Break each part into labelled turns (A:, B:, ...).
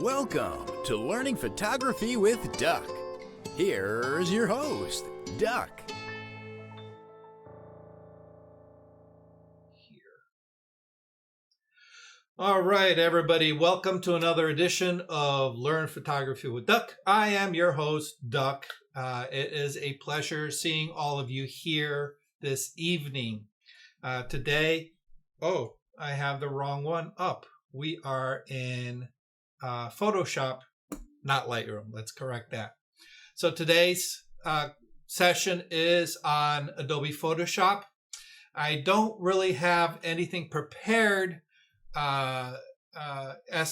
A: Welcome to Learning Photography with Duck. Here's your host, Duck.
B: All right, everybody. Welcome to another edition of Learn Photography with Duck. I am your host, Duck. It is a pleasure seeing all of you here this evening. Today, I have the wrong one up. We are in Photoshop, not Lightroom. Let's correct that. So today's session is on Adobe Photoshop. I don't really have anything prepared as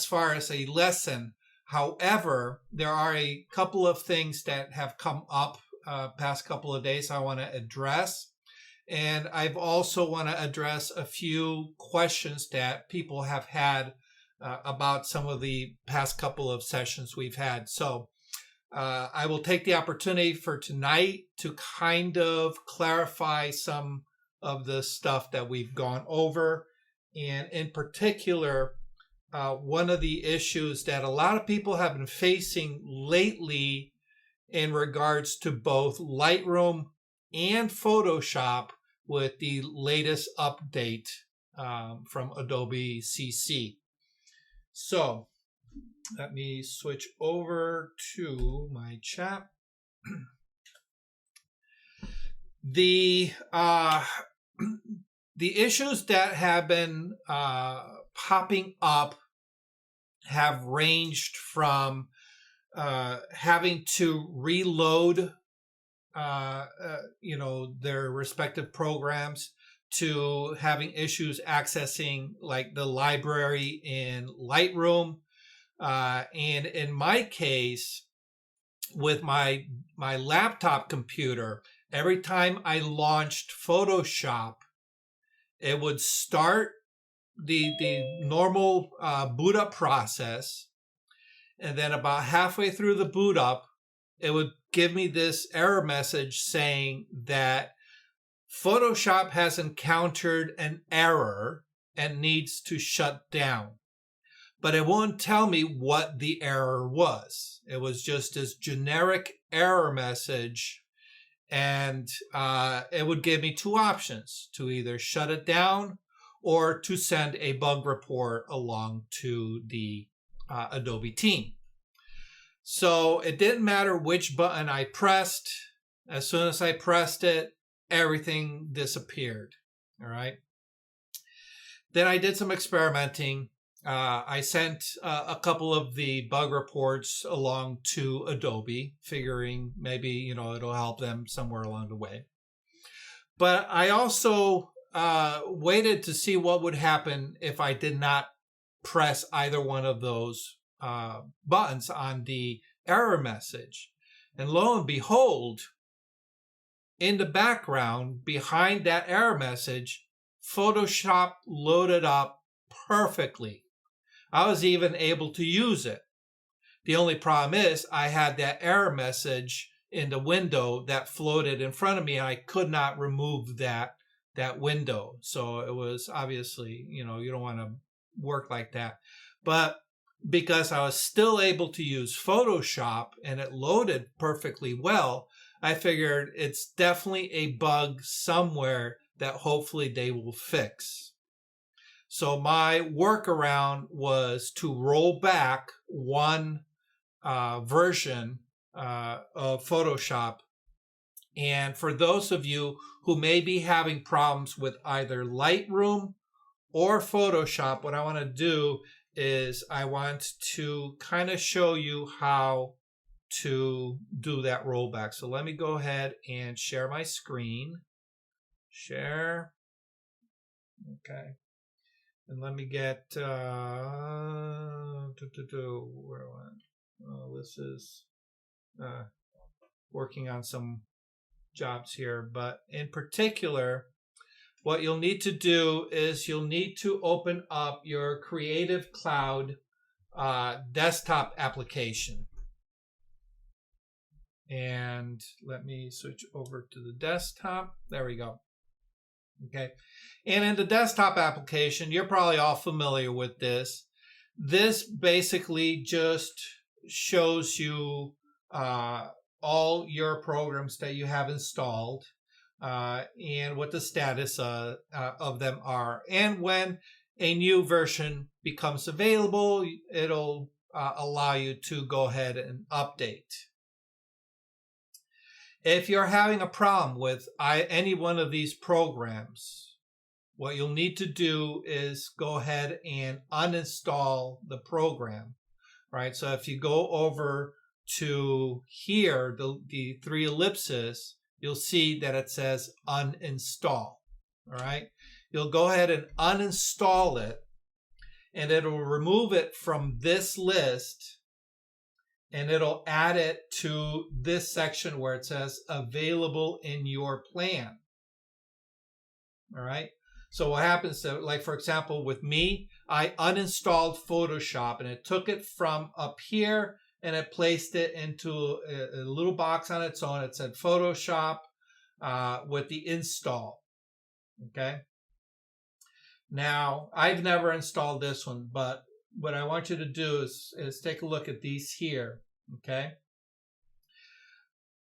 B: far as a lesson. However, there are a couple of things that have come up past couple of days I want to address. And I've also want to address a few questions that people have had about some of the past couple of sessions we've had. So I will take the opportunity for tonight to kind of clarify some of the stuff that we've gone over. And in particular, one of the issues that a lot of people have been facing lately in regards to both Lightroom and Photoshop with the latest update from Adobe CC. So let me switch over to my chat. The issues that have been popping up have ranged from having to reload their respective programs to having issues accessing like the library in Lightroom. And in my case, with my laptop computer, every time I launched Photoshop, it would start the normal boot up process. And then about halfway through the boot up, it would give me this error message saying that Photoshop has encountered an error and needs to shut down. But it won't tell me what the error was. It was just this generic error message. And it would give me two options: to either shut it down or to send a bug report along to the Adobe team. So it didn't matter which button I pressed. As soon as I pressed it, everything disappeared. All right. Then I did some experimenting. I sent a couple of the bug reports along to Adobe, figuring maybe, it'll help them somewhere along the way. But I also waited to see what would happen if I did not press either one of those buttons on the error message. And lo and behold, in the background, behind that error message, Photoshop loaded up perfectly. I was even able to use it. The only problem is I had that error message in the window that floated in front of me, and I could not remove that window. So it was obviously, you don't want to work like that. But because I was still able to use Photoshop and it loaded perfectly well, I figured it's definitely a bug somewhere that hopefully they will fix. So my workaround was to roll back one version of Photoshop. And for those of you who may be having problems with either Lightroom or Photoshop, what I want to do is I want to kind of show you how to do that rollback. So let me go ahead and share my screen. Share. Okay. And let me get, this is working on some jobs here. But in particular, what you'll need to do is you'll need to open up your Creative Cloud desktop application. And let me switch over to the desktop. There we go. Okay. And in the desktop application, you're probably all familiar with this. This basically just shows you all your programs that you have installed and what the status of them are. And when a new version becomes available, it'll allow you to go ahead and update. If you're having a problem with any one of these programs, what you'll need to do is go ahead and uninstall the program, right? So if you go over to here, the three ellipses, you'll see that it says uninstall, all right? You'll go ahead and uninstall it, and it'll remove it from this list, and it'll add it to this section where it says available in your plan. All right. So what happens, like for example, with me, I uninstalled Photoshop, and it took it from up here and it placed it into a little box on its own. It said Photoshop with the install. Okay. Now, I've never installed this one, but what I want you to do is take a look at these here, okay?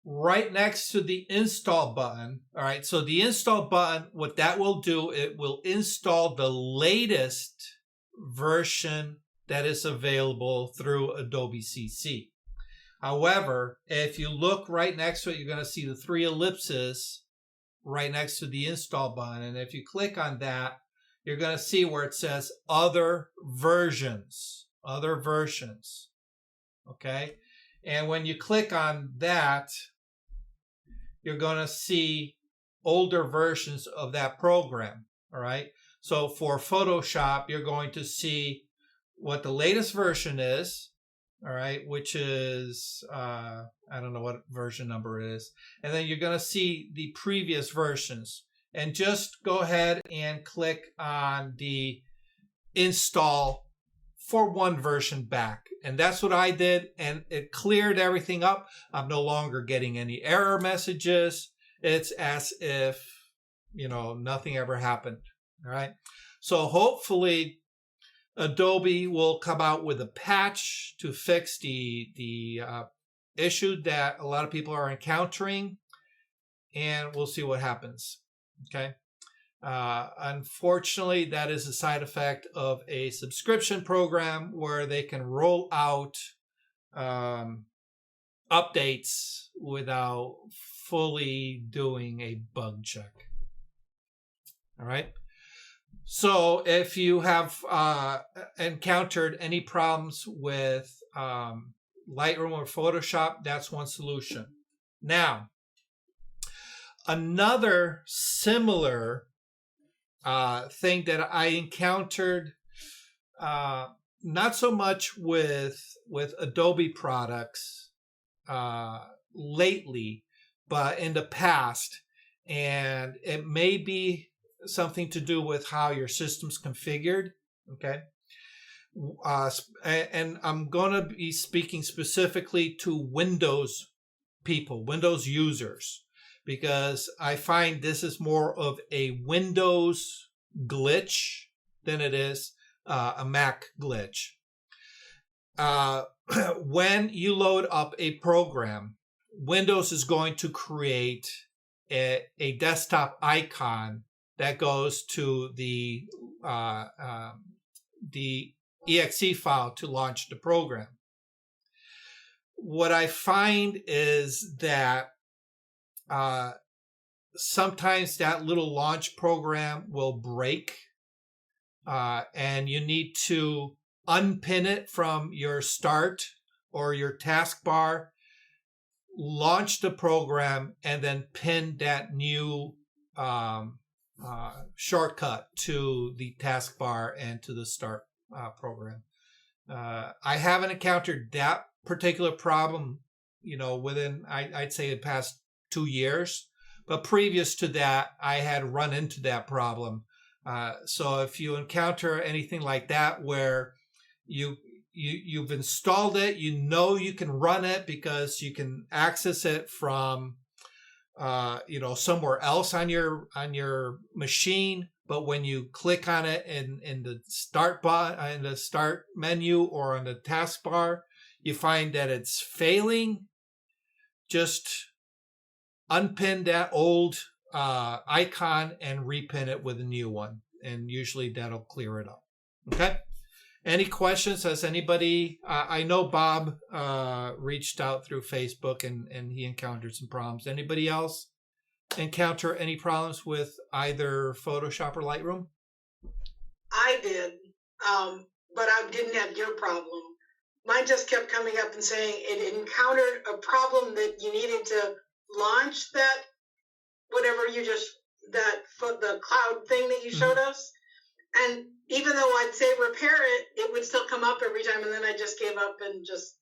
B: Right next to the install button, all right, so the install button, what that will do, it will install the latest version that is available through Adobe CC. However, if you look right next to it, you're going to see the three ellipses right next to the install button, and if you click on that, you're going to see where it says other versions, okay? And when you click on that, you're going to see older versions of that program, all right? So for Photoshop, you're going to see what the latest version is, all right, which is, I don't know what version number it is. And then you're going to see the previous versions. And just go ahead and click on the install for one version back. And that's what I did, and it cleared everything up. I'm no longer getting any error messages. It's as if, nothing ever happened. All right. So hopefully Adobe will come out with a patch to fix the issue that a lot of people are encountering, and we'll see what happens. Okay. Unfortunately, that is a side effect of a subscription program where they can roll out updates without fully doing a bug check. All right. So if you have encountered any problems with Lightroom or Photoshop, that's one solution. Now, another similar thing that I encountered, not so much with Adobe products lately, but in the past, and it may be something to do with how your system's configured, okay? And I'm going to be speaking specifically to Windows people, Windows users, because I find this is more of a Windows glitch than it is a Mac glitch. When you load up a program, Windows is going to create a desktop icon that goes to the exe file to launch the program. What I find is that sometimes that little launch program will break, and you need to unpin it from your start or your taskbar, launch the program, and then pin that new shortcut to the taskbar and to the start program. I haven't encountered that particular problem, within, I'd say, the past 2 years. But previous to that, I had run into that problem. So if you encounter anything like that where you've installed it, you can run it because you can access it from somewhere else on your machine, but when you click on it in the in the start menu or on the taskbar, you find that it's failing. Just unpin that old icon and repin it with a new one, and usually that'll clear it up. Okay. Any questions? Has anybody? I know Bob reached out through Facebook and he encountered some problems. Anybody else encounter any problems with either Photoshop or Lightroom?
C: I did, but I didn't have your problem. Mine just kept coming up and saying it encountered a problem that you needed to launch that whatever the cloud thing that you showed us. And even though I'd say repair it, it would still come up every time. And then I just gave up and just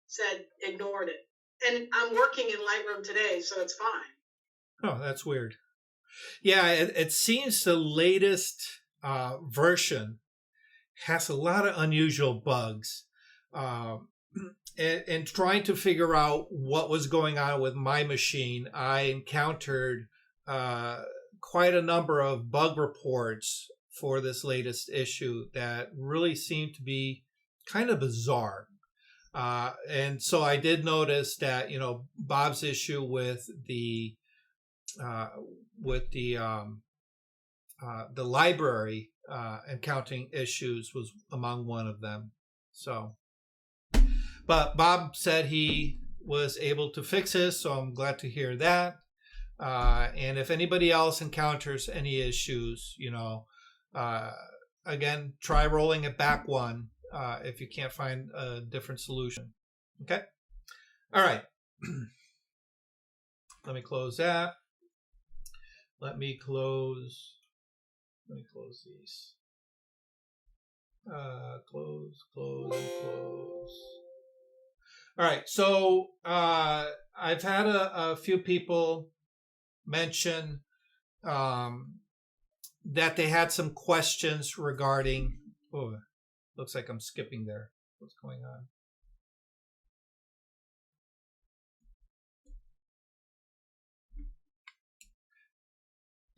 C: said, ignored it. And I'm working in Lightroom today, so it's fine.
B: Oh, that's weird. Yeah, it seems the latest version has a lot of unusual bugs. And trying to figure out what was going on with my machine, I encountered quite a number of bug reports for this latest issue that really seemed to be kind of bizarre. And so I did notice that, Bob's issue with the library and counting issues was among one of them. So, but Bob said he was able to fix this, so I'm glad to hear that. And if anybody else encounters any issues, again, try rolling it back one if you can't find a different solution. Okay? All right. Let me close that. Let me close these. Close, and close. All right. So I've had a few people mention that they had some questions regarding. Oh, looks like I'm skipping there. What's going on?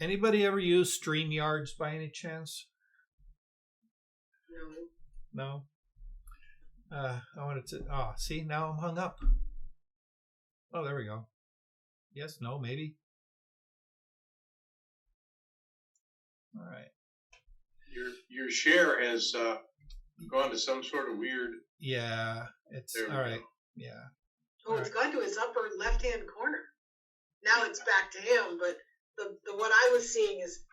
B: Anybody ever use StreamYards by any chance? No. I wanted to. Oh, see, now I'm hung up. Oh, there we go. Yes, no, maybe. All right.
D: Your share has gone to some sort of weird.
B: Yeah, it's all right. Go. Yeah.
C: Oh, it's gone to his upper left-hand corner. Now it's back to him, but the what I was seeing is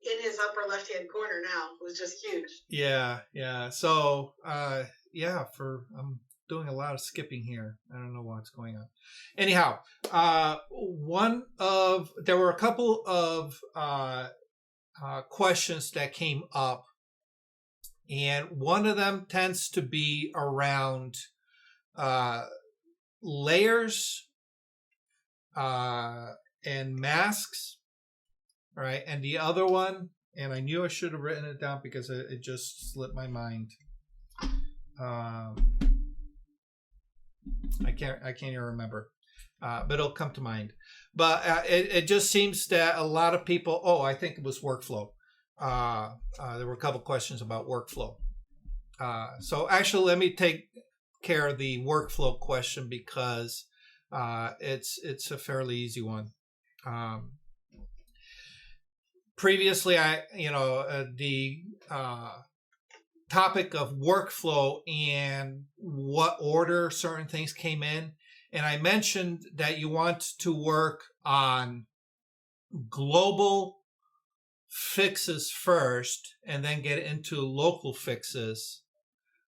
C: in his upper left-hand corner now. It was just huge.
B: Yeah. So, I'm doing a lot of skipping here. I don't know what's going on. Anyhow, there were a couple of questions that came up, and one of them tends to be around layers and masks. Right, and the other one, and I knew I should have written it down because it just slipped my mind. I can't even remember, but it'll come to mind. But it just seems that a lot of people. Oh, I think it was workflow. There were a couple questions about workflow. So actually, let me take care of the workflow question because it's a fairly easy one. Previously, the topic of workflow and what order certain things came in. And I mentioned that you want to work on global fixes first and then get into local fixes.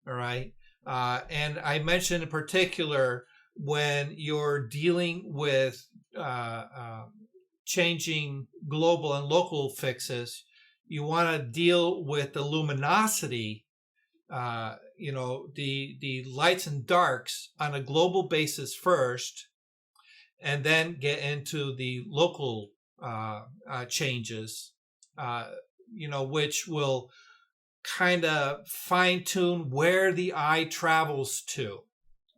B: All right. And I mentioned in particular when you're dealing with changing global and local fixes, you want to deal with the luminosity, the lights and darks on a global basis first, and then get into the local changes, which will kind of fine tune where the eye travels to.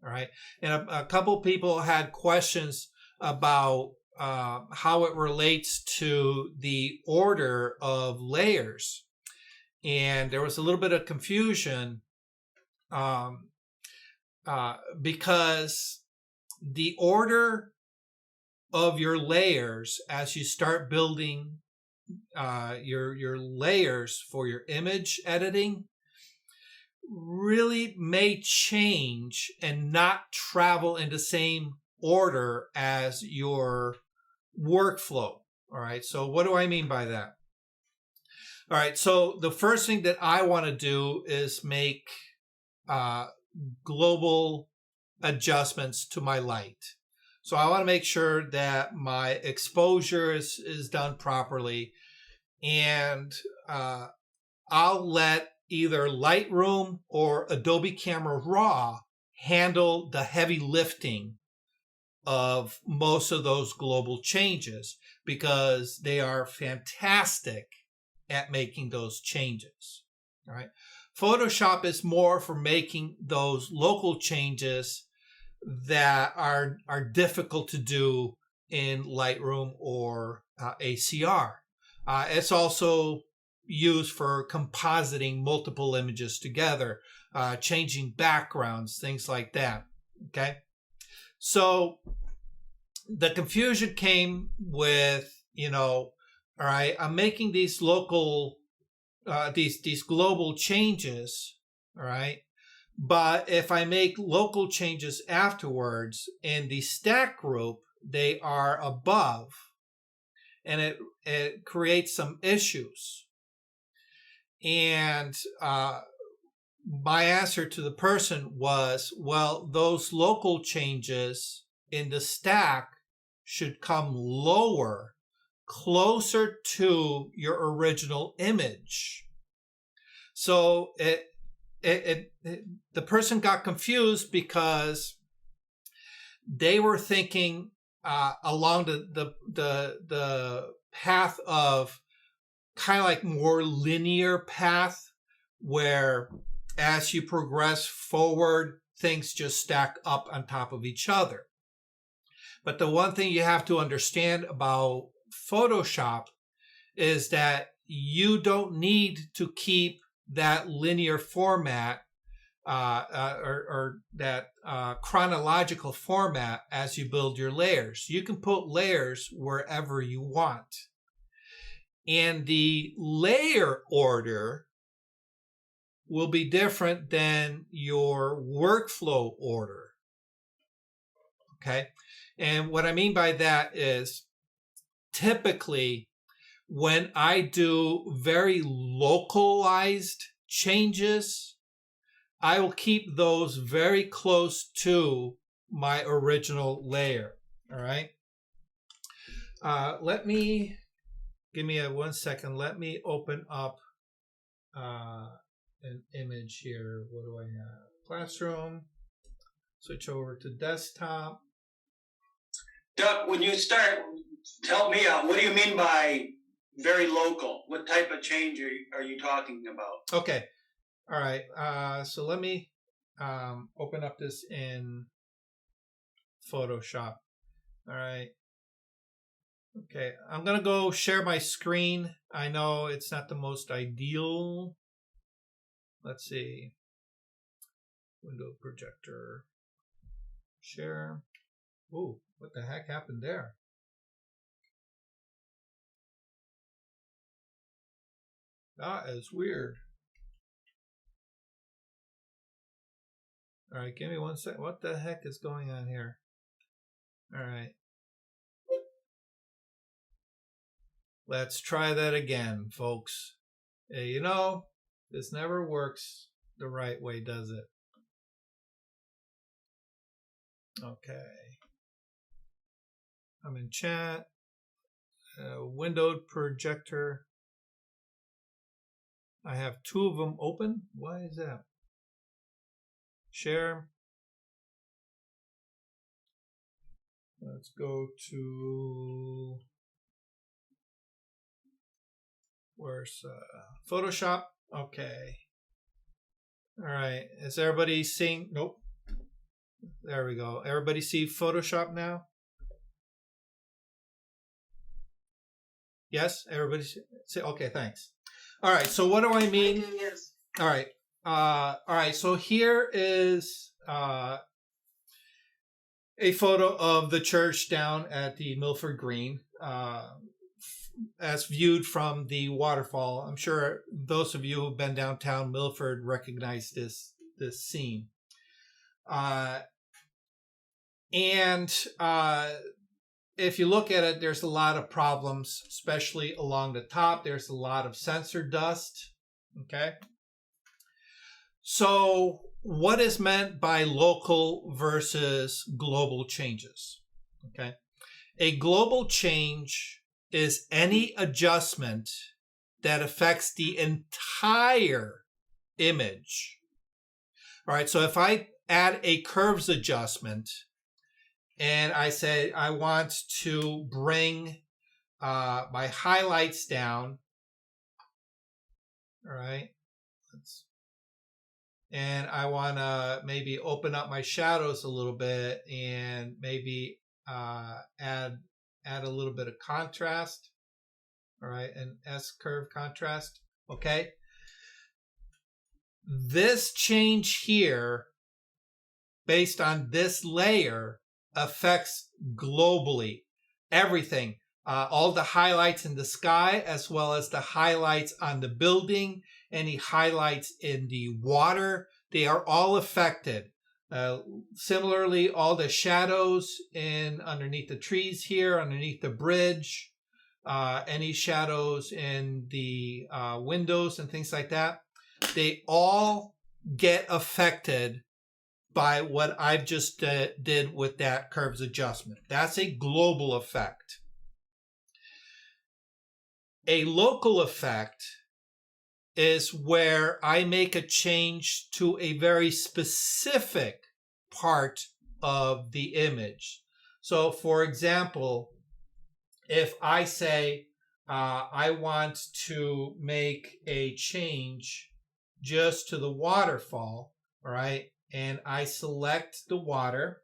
B: All right. And a couple people had questions about how it relates to the order of layers. And there was a little bit of confusion because the order of your layers as you start building your layers for your image editing really may change and not travel in the same order as your workflow. All right, so what do I mean by that? All right, so the first thing that I want to do is make global adjustments to my light. So I want to make sure that my exposure is done properly, and I'll let either Lightroom or Adobe Camera Raw handle the heavy lifting of most of those global changes because they are fantastic at making those changes. All right. Photoshop is more for making those local changes that are difficult to do in Lightroom or ACR. It's also used for compositing multiple images together, changing backgrounds, things like that. Okay. So the confusion came with, all right, I'm making these local, these global changes, all right, but if I make local changes afterwards in the stack group, they are above, and it creates some issues. And my answer to the person was, well, those local changes in the stack should come lower, closer to your original image. So the person got confused because they were thinking along the path of kind of like more linear path, where as you progress forward, things just stack up on top of each other. But the one thing you have to understand about Photoshop is that you don't need to keep that linear format or that chronological format as you build your layers. You can put layers wherever you want. And the layer order will be different than your workflow order. Okay? And what I mean by that is typically when I do very localized changes, I will keep those very close to my original layer. All right? Give me 1 second. Let me open up an image here. What do I have? Classroom. Switch over to desktop.
E: Doug, when you start, help me out. What do you mean by very local? What type of change are you talking about?
B: Okay. All right. So let me open up this in Photoshop. All right. Okay. I'm going to go share my screen. I know it's not the most ideal. Let's see. Window projector. Share. Ooh, what the heck happened there? That is weird. All right, give me 1 sec. What the heck is going on here? All right. Let's try that again, folks. Hey, this never works the right way, does it? Okay. I'm in chat. Windowed projector. I have 2 of them open. Why is that? Share. Let's go to where's Photoshop. Okay. All right. Is everybody seeing? Nope. There we go. Everybody see Photoshop now? Yes, everybody say okay. Thanks. All right. So what do I
C: I
B: mean?
C: do, yes.
B: All right. All right. So here is a photo of the church down at the Milford Green, as viewed from the waterfall. I'm sure those of you who've been downtown Milford recognize this scene. If you look at it, there's a lot of problems, especially along the top. There's a lot of sensor dust. Okay. So what is meant by local versus global changes? Okay. A global change is any adjustment that affects the entire image. All right. So if I add a curves adjustment and I say I want to bring my highlights down, all right, and I want to maybe open up my shadows a little bit and maybe add a little bit of contrast, all right, an S-curve contrast, okay. This change here, based on this layer, affects globally everything, all the highlights in the sky, as well as the highlights on the building, any highlights in the water, they are all affected. Similarly, all the shadows in underneath the trees here, underneath the bridge, any shadows in the windows and things like that, they all get affected by what I've just did with that curves adjustment. That's a global effect. A local effect is where I make a change to a very specific part of the image. So for example, if I say I want to make a change just to the waterfall, all right, and I select the water,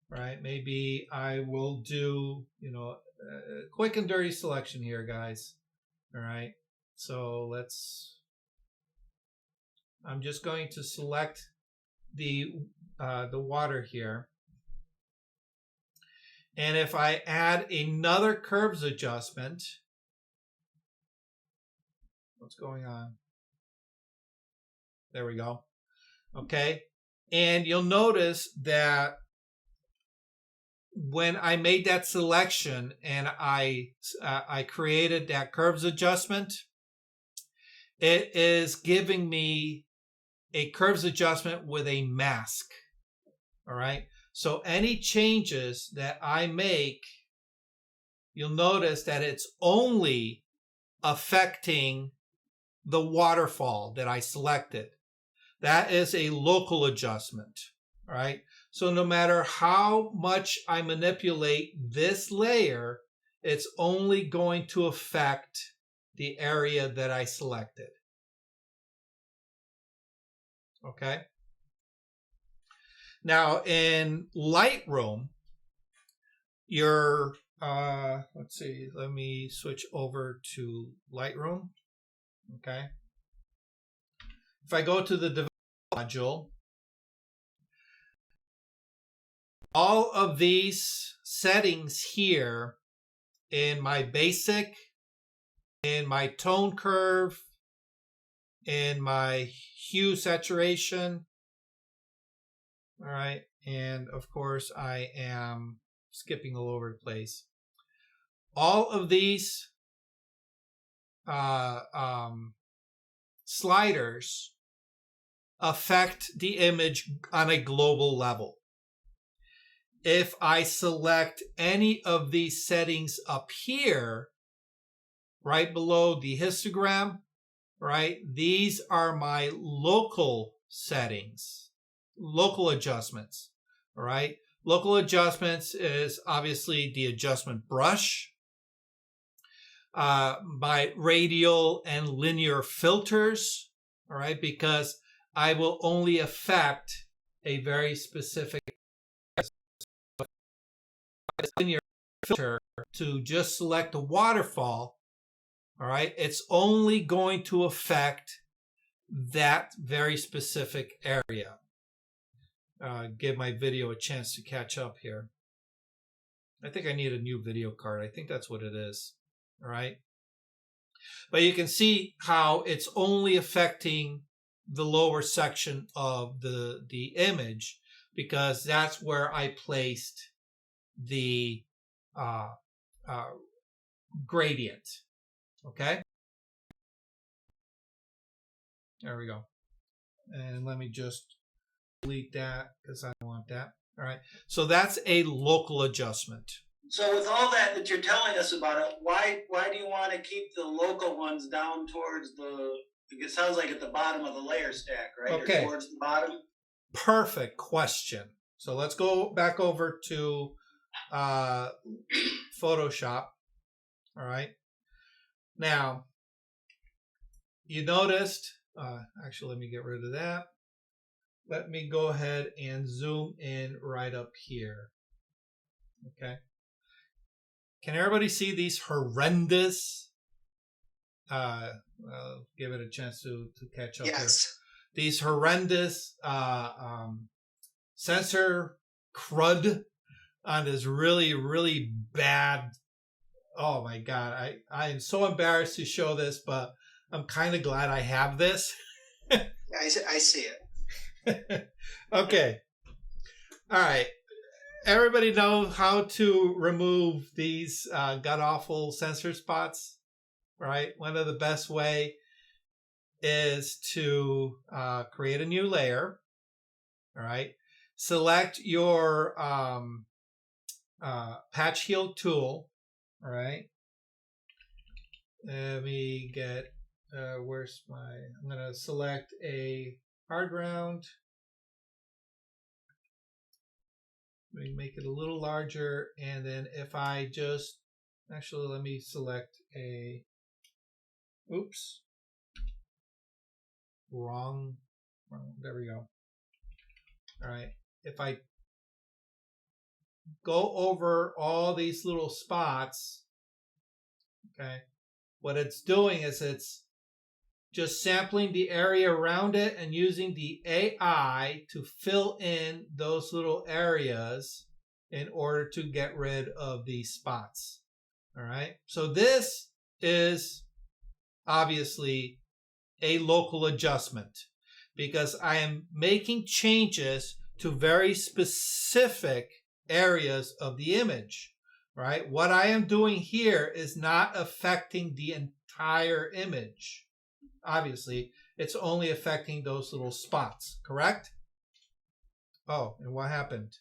B: right? Maybe I will do, quick and dirty selection here, guys. All right. So I'm just going to select the water here. And if I add another curves adjustment, what's going on? There we go. Okay. And you'll notice that when I made that selection and I created that curves adjustment, it is giving me a curves adjustment with a mask. All right. So any changes that I make, you'll notice that it's only affecting the waterfall that I selected. That is a local adjustment, all right? So no matter how much I manipulate this layer, it's only going to affect the area that I selected. Okay? Now in Lightroom, let's see, let me switch over to Lightroom. Okay? If I go to the develop module, all of these settings here in my basic, in my tone curve, in my hue saturation, all right, and of course I am skipping all over the place. All of these sliders affect the image on a global level. If I select any of these settings up here, right below the histogram, right, these are my local settings, local adjustments, all right? Local adjustments is obviously the adjustment brush, my radial and linear filters, all right, because I will only affect a very specific linear filter to just select the waterfall. All right. It's only going to affect that very specific area. Give my video a chance to catch up here. I think I need a new video card. I think that's what it is. All right. But you can see how it's only affecting the lower section of the image, because that's where I placed the gradient. Okay. There we go. And let me just delete that because I don't want that. All right. So that's a local adjustment.
E: So with all that you're telling us about it, why do you want to keep the local ones down towards it sounds like at the bottom of the layer stack, right?
B: Okay.
E: Or towards the bottom?
B: Perfect question. So let's go back over to Photoshop. All right. Now, you noticed, actually, let me get rid of that. Let me go ahead and zoom in right up here. Okay. Can everybody see these horrendous? Give it a chance to catch up.
E: Yes.
B: Here. These horrendous sensor crud on this really, really bad. Oh my God. I am so embarrassed to show this, but I'm kind of glad I have this.
E: I see it.
B: Okay. All right. Everybody know how to remove these god-awful sensor spots, right? One of the best way is to create a new layer, all right? Select your patch heal tool, all right? Let me get, I'm going to select a hard round. Let me make it a little larger, and then if I just, actually let me select a, oops, wrong, there we go. All right, if I go over all these little spots, okay, what it's doing is it's just sampling the area around it and using the AI to fill in those little areas in order to get rid of these spots. All right. So this is obviously a local adjustment because I am making changes to very specific areas of the image, right? What I am doing here is not affecting the entire image. Obviously, it's only affecting those little spots, correct? Oh, and what happened?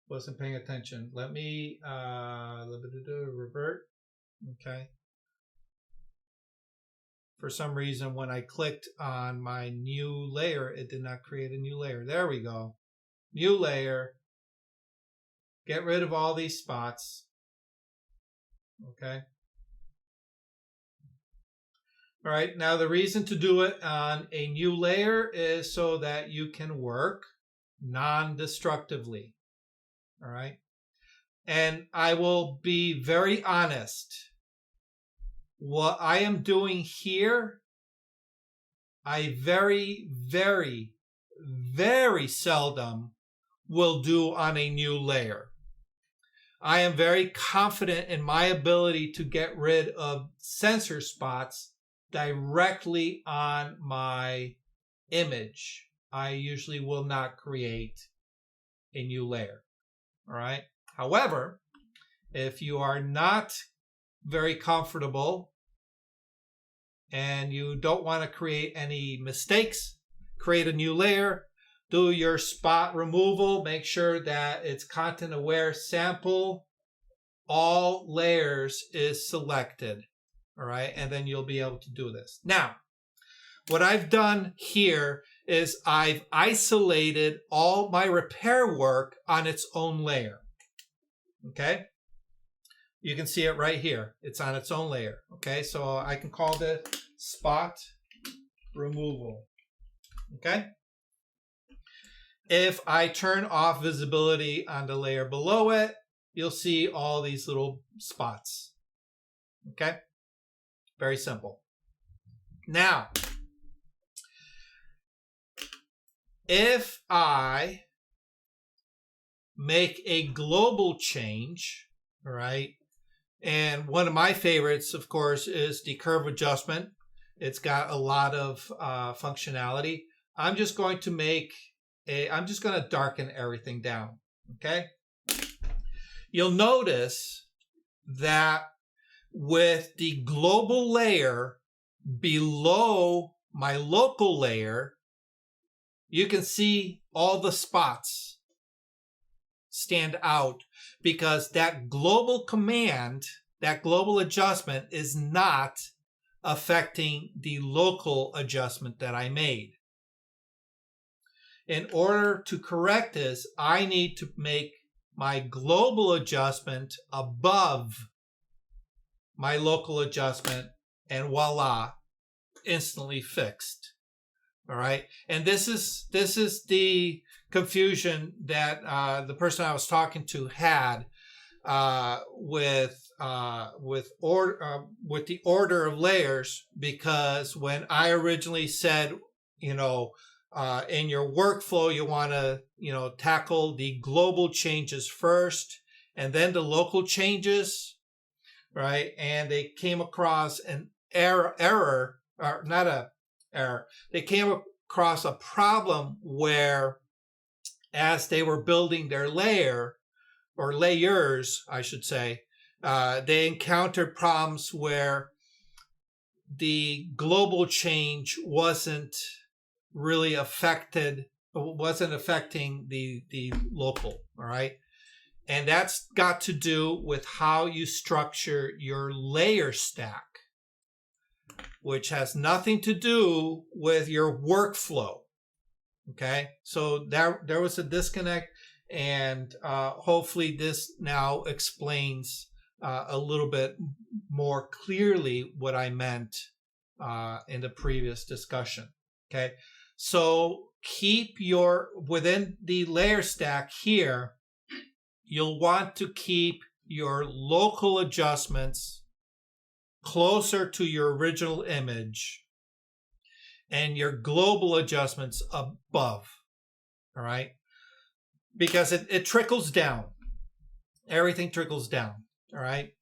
B: Wasn't paying attention. Let me revert. Okay. For some reason, when I clicked on my new layer, it did not create a new layer. There we go. New layer. Get rid of all these spots. Okay. All right. Now, the reason to do it on a new layer is so that you can work non-destructively. All right. And I will be very honest. What I am doing here, I very, very, very seldom will do on a new layer. I am very confident in my ability to get rid of sensor spots directly on my image. I usually will not create a new layer. All right. However, if you are not very comfortable and you don't want to create any mistakes, create a new layer, do your spot removal, make sure that it's content aware sample, all layers is selected. All right. And then you'll be able to do this. Now, what I've done here is I've isolated all my repair work on its own layer. Okay. You can see it right here. It's on its own layer. Okay. So I can call this spot removal. Okay. If I turn off visibility on the layer below it, you'll see all these little spots. Okay? Very simple. Now, if I make a global change, all right, and one of my favorites, of course, is the curve adjustment. It's got a lot of functionality. I'm just going to darken everything down, okay? You'll notice that with the global layer below my local layer, you can see all the spots stand out because that global command, that global adjustment is not affecting the local adjustment that I made. In order to correct this, I need to make my global adjustment above my local adjustment, and voila, instantly fixed. All right. And this is the confusion that the person I was talking to had with the order of layers, because when I originally said, in your workflow, you want to, tackle the global changes first and then the local changes, right? And they came across an error, or not a error. They came across a problem where, as they were building their layer, or layers, I should say, they encountered problems where the global change wasn't affecting the local, all right? And that's got to do with how you structure your layer stack, which has nothing to do with your workflow. Okay, so there was a disconnect, and hopefully this now explains a little bit more clearly what I meant in the previous discussion. Okay, so within the layer stack here, you'll want to keep your local adjustments closer to your original image and your global adjustments above, all right? Because it trickles down. Everything trickles down, all right?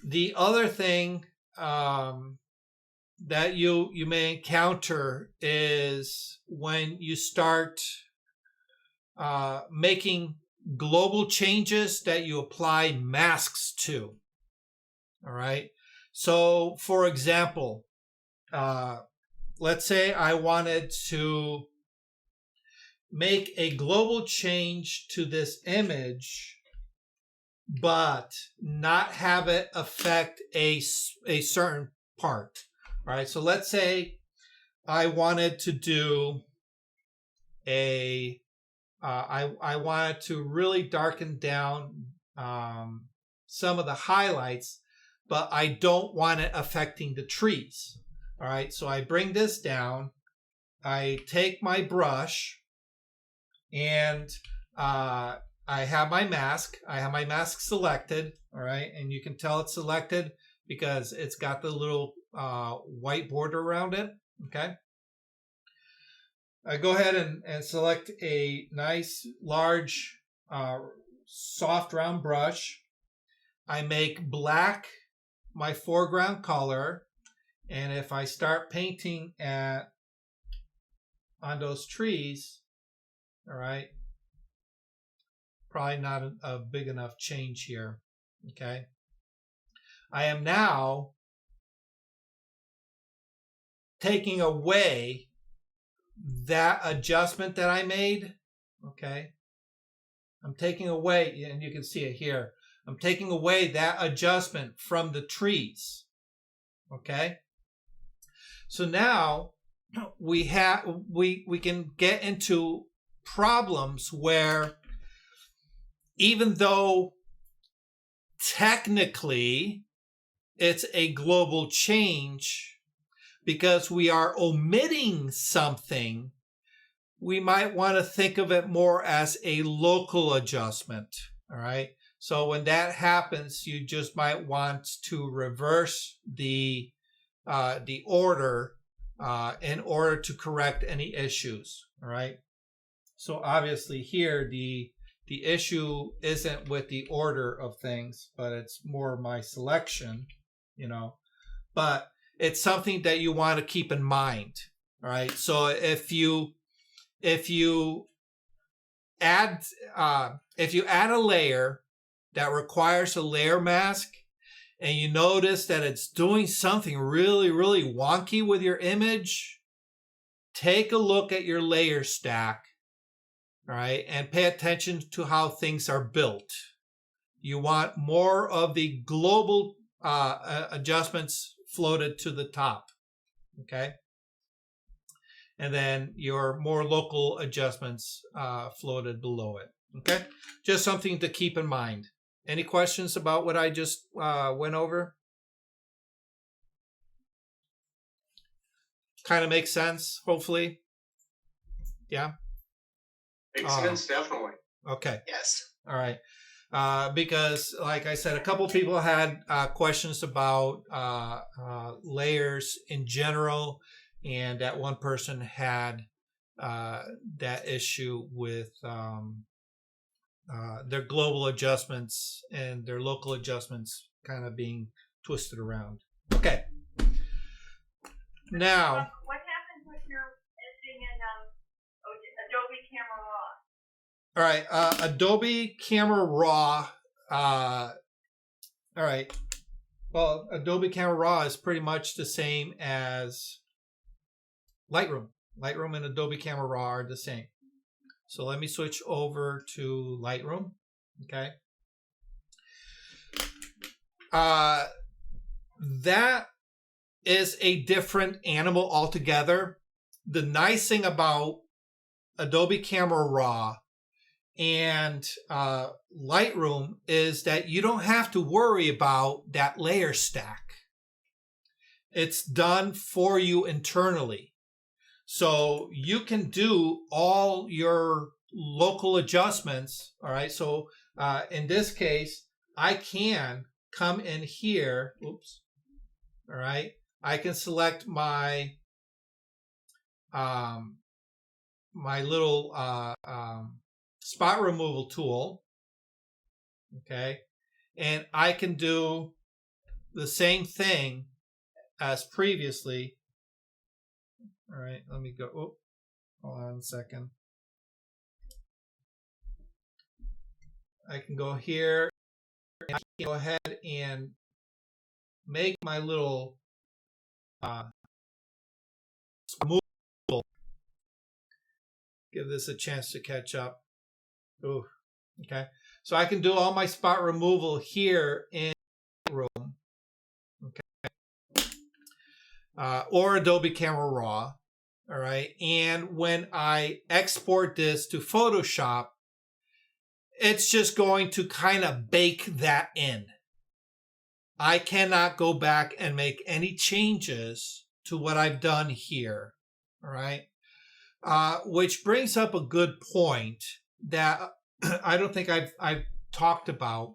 B: The other thing that you may encounter is when you start making global changes that you apply masks to, all right? So, for example, let's say I wanted to make a global change to this image, but not have it affect a certain part, right? So let's say I wanted to do I wanted to really darken down some of the highlights, but I don't want it affecting the trees. All right, so I bring this down, I take my brush, and I have my mask. I have my mask selected, all right, and you can tell it's selected because it's got the little white border around it, okay? I go ahead and select a nice, large, soft, round brush. I make black my foreground color, and if I start painting on those trees, all right, probably not a big enough change here, okay? I am now taking away that adjustment that I made, okay? I'm taking away, and you can see it here, I'm taking away that adjustment from the trees, okay? So now we can get into problems where, even though technically it's a global change, because we are omitting something, we might want to think of it more as a local adjustment. All right. So when that happens, you just might want to reverse the order in order to correct any issues. All right. So obviously here the issue isn't with the order of things, but it's more my selection, you know. But it's something that you want to keep in mind. All right. So if you add a layer that requires a layer mask, and you notice that it's doing something really, really wonky with your image, take a look at your layer stack, all right, and pay attention to how things are built. You want more of the global adjustments floated to the top, okay? And then your more local adjustments floated below it, okay? Just something to keep in mind. Any questions about what I just went over? Kind of makes sense, hopefully. Yeah?
D: Makes sense, definitely.
B: Okay.
C: Yes.
B: All right. Because, like I said, a couple people had questions about layers in general, and that one person had that issue with their global adjustments and their local adjustments kind of being twisted around. Okay. Now,
F: what happened with your editing in Adobe Camera Raw?
B: all right, Adobe Camera Raw. All right. Well, Adobe Camera Raw is pretty much the same as Lightroom. Lightroom and Adobe Camera Raw are the same. So let me switch over to Lightroom. Okay. That is a different animal altogether. The nice thing about Adobe Camera Raw and Lightroom is that you don't have to worry about that layer stack. It's done for you internally. So you can do all your local adjustments. All right. So in this case, I can come in here. Oops. All right. I can select my my little spot removal tool. Okay. And I can do the same thing as previously. All right, let me go. Oh, hold on a second. I can go here. And I can go ahead and make my little removal. Give this a chance to catch up. Ooh, okay. So I can do all my spot removal here in Lightroom. Or Adobe Camera Raw, all right? And when I export this to Photoshop, it's just going to kind of bake that in. I cannot go back and make any changes to what I've done here, all right? Which brings up a good point that I don't think I've talked about,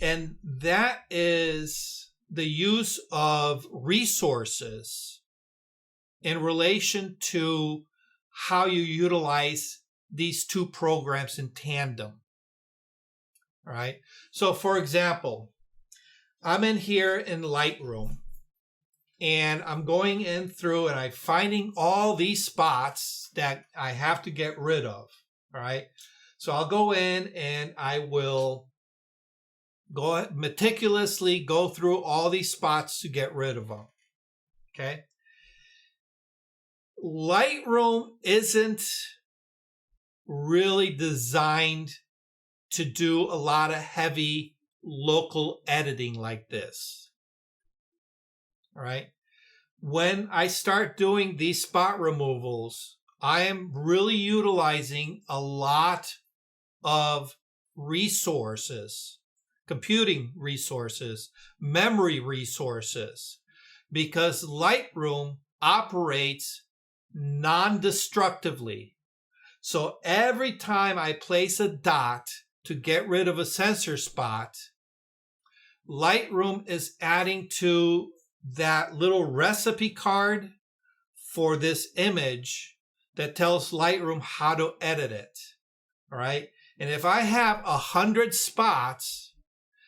B: and that is the use of resources in relation to how you utilize these two programs in tandem. All right. So for example, I'm in here in Lightroom and I'm going in through and I'm finding all these spots that I have to get rid of. All right. So I'll go in and I will meticulously go through all these spots to get rid of them. Okay. Lightroom isn't really designed to do a lot of heavy local editing like this. All right. When I start doing these spot removals, I am really utilizing a lot of resources, computing resources, memory resources, because Lightroom operates non-destructively. So every time I place a dot to get rid of a sensor spot, Lightroom is adding to that little recipe card for this image that tells Lightroom how to edit it. All right. And if I have 100 spots,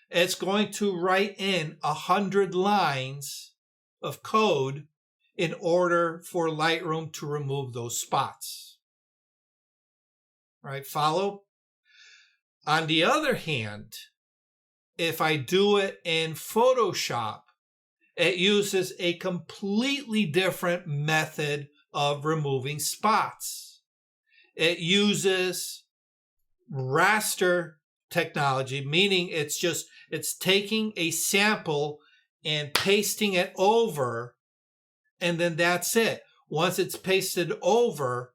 B: it's going to write in 100 lines of code in order for Lightroom to remove those spots. All right. Follow? On the other hand, if I do it in Photoshop, it uses a completely different method of removing spots. It uses raster technology, meaning it's taking a sample and pasting it over, and then that's it. Once it's pasted over,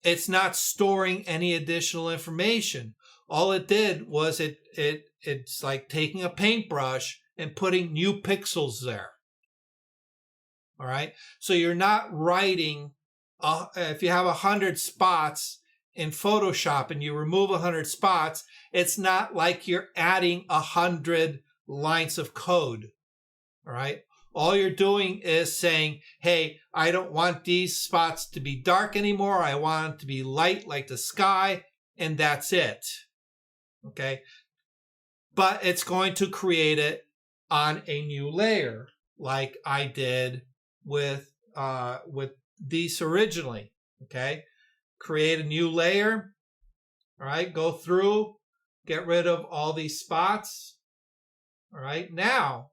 B: it's not storing any additional information. All it did was it's like taking a paintbrush and putting new pixels there. All right. So you're not writing, if you have 100 spots in Photoshop and you remove 100 spots, it's not like you're adding 100 lines of code. All right. All you're doing is saying, hey, I don't want these spots to be dark anymore. I want them to be light like the sky. And that's it. Okay. But it's going to create it on a new layer like I did with these originally. Okay. Create a new layer. All right. Go through, get rid of all these spots. All right. Now,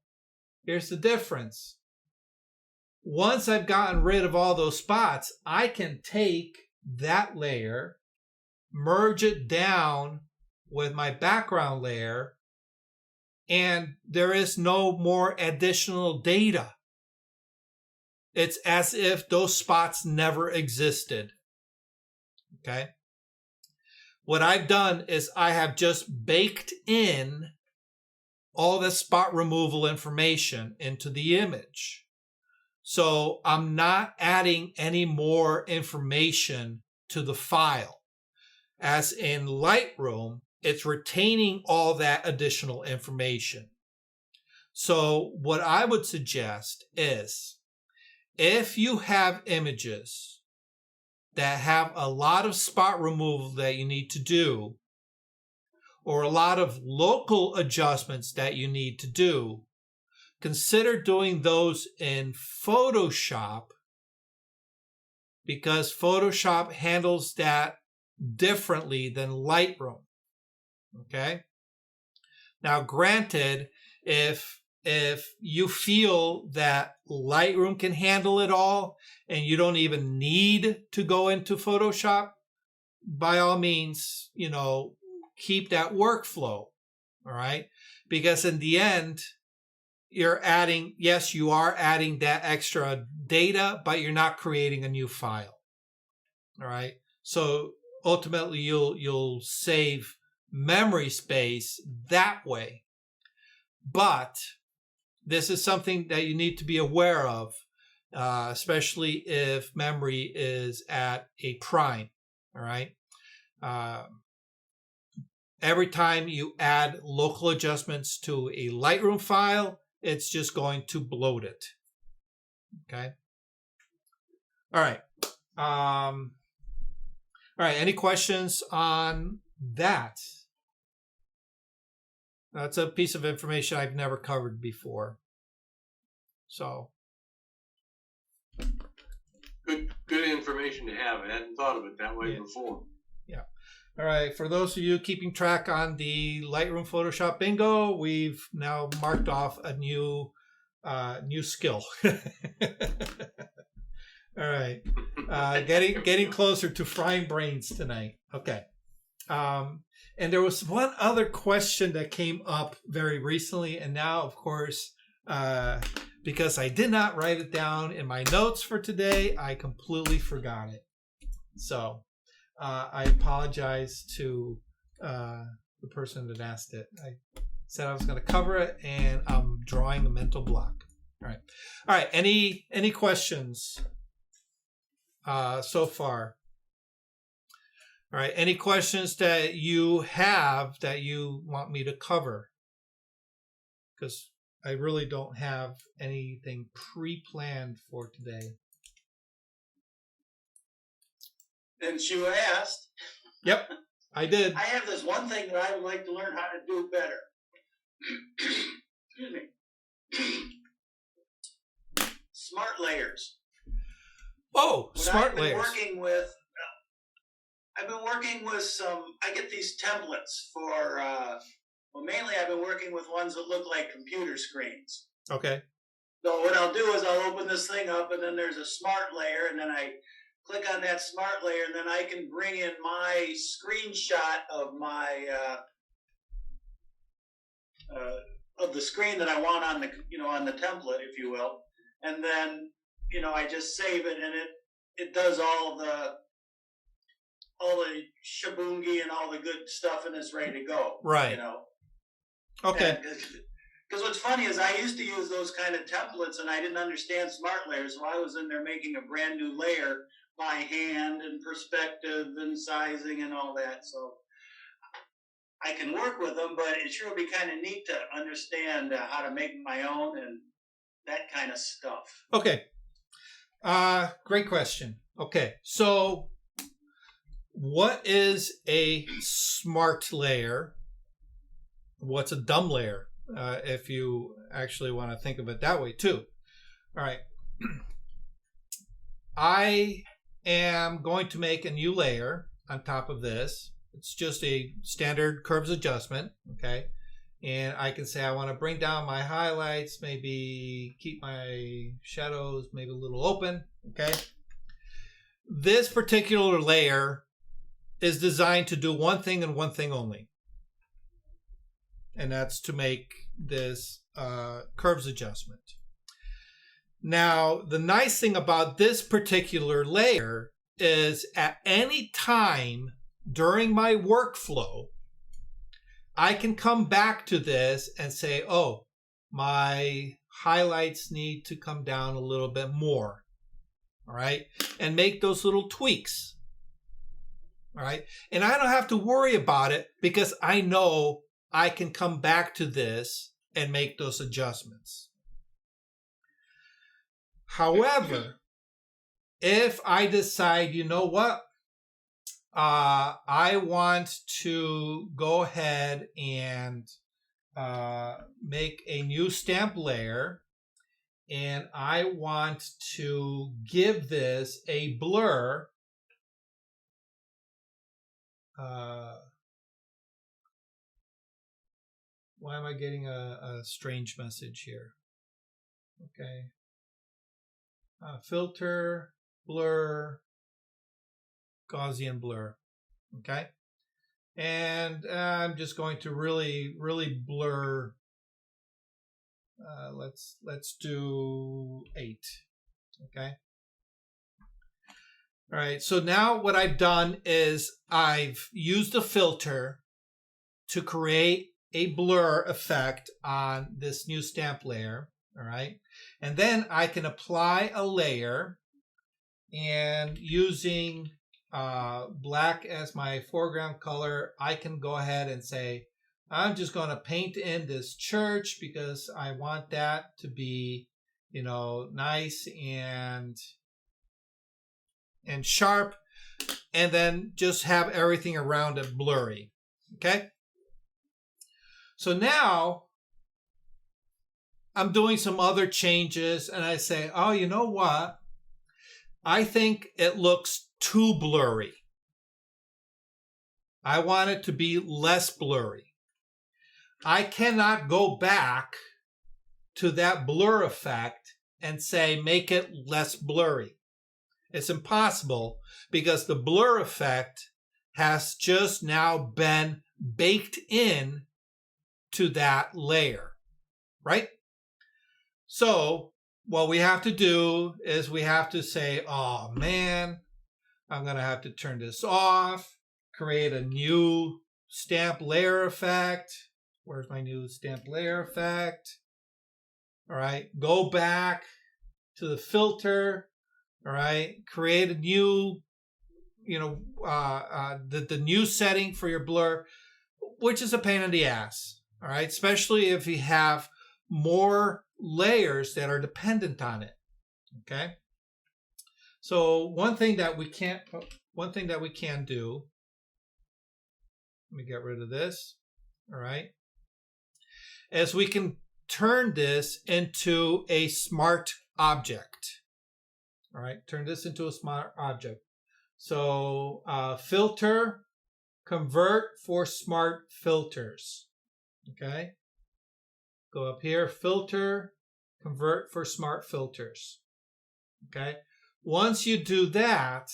B: here's the difference. Once I've gotten rid of all those spots, I can take that layer, merge it down with my background layer, and there is no more additional data. It's as if those spots never existed. Okay. What I've done is I have just baked in all the spot removal information into the image. So I'm not adding any more information to the file. As in Lightroom, it's retaining all that additional information. So what I would suggest is, if you have images that have a lot of spot removal that you need to do, or a lot of local adjustments that you need to do, consider doing those in Photoshop, because Photoshop handles that differently than Lightroom. Okay. Now, granted, if you feel that Lightroom can handle it all and you don't even need to go into Photoshop, by all means, keep that workflow. All right. Because in the end, you are adding that extra data, but you're not creating a new file. All right. So ultimately you'll save memory space that way. But this is something that you need to be aware of, especially if memory is at a prime. All right. Every time you add local adjustments to a Lightroom file, it's just going to bloat it. Okay. All right. All right. Any questions on that? That's a piece of information I've never covered before. So.
D: Good information to have. I hadn't thought of it that way before.
B: Yeah. All right. For those of you keeping track on the Lightroom Photoshop bingo, we've now marked off a new skill. All right. Getting closer to frying brains tonight. Okay. And there was one other question that came up very recently, and now, of course, because I did not write it down in my notes for today, I completely forgot it. So I apologize to the person that asked it. I said I was going to cover it, and I'm drawing a mental block. All right. Any questions so far? All right. Any questions that you have that you want me to cover? Because I really don't have anything pre-planned for today.
E: Since you asked,
B: Yep, I did.
E: I have this one thing that I would like to learn how to do better. Excuse me. Smart layers.
B: Oh,
E: What
B: smart
E: I've been
B: layers.
E: I've been working with I get these templates for, well, mainly I've been working with ones that look like computer screens.
B: Okay.
E: So what I'll do is I'll open this thing up, and then there's a smart layer, and then I click on that smart layer, and then I can bring in my screenshot of my of the screen that I want on the on the template, if you will, and then I just save it, and it does all the shabungi and all the good stuff, and it's ready to go.
B: Right. Okay.
E: Because what's funny is I used to use those kind of templates, and I didn't understand smart layers, so I was in there making a brand new layer by hand and perspective and sizing and all that. So I can work with them, but it sure would be kind of neat to understand how to make my own and that kind of stuff.
B: Okay. Great question. Okay. So what is a smart layer? What's a dumb layer? If you actually want to think of it that way too. All right. I am going to make a new layer on top of this. It's just a standard curves adjustment, okay? And I can say I want to bring down my highlights, maybe keep my shadows maybe a little open, okay? This particular layer is designed to do one thing and one thing only. And that's to make this curves adjustment. Now, the nice thing about this particular layer is at any time during my workflow, I can come back to this and say, oh, my highlights need to come down a little bit more, all right? And make those little tweaks, all right? And I don't have to worry about it because I know I can come back to this and make those adjustments. However, if I decide, you know what, I want to go ahead and make a new stamp layer, and I want to give this a blur. Why am I getting a strange message here? Okay. Filter, blur, Gaussian blur. Okay. And I'm just going to really blur. Let's do 8. Okay. All right. So now what I've done is I've used a filter to create a blur effect on this new stamp layer. All right. And then I can apply a layer, and using black as my foreground color, I can go ahead and say, I'm just going to paint in this church because I want that to be, nice and sharp, and then just have everything around it blurry. Okay. So now I'm doing some other changes, and I say, oh, you know what? I think it looks too blurry. I want it to be less blurry. I cannot go back to that blur effect and say, make it less blurry. It's impossible because the blur effect has just now been baked in to that layer, right? So what we have to do is we have to say, oh man, I'm going to have to turn this off, create a new stamp layer effect. Where's my new stamp layer effect? All right, go back to the filter, All right, create a new, the new setting for your blur, which is a pain in the ass. All right, especially if you have more layers that are dependent on it. Okay. So one thing that we can do, let me get rid of this. All right, is we can turn this into a smart object. All right, turn this into a smart object. So filter, convert for smart filters. Okay, go up here, filter, convert for smart filters. Okay, once you do that,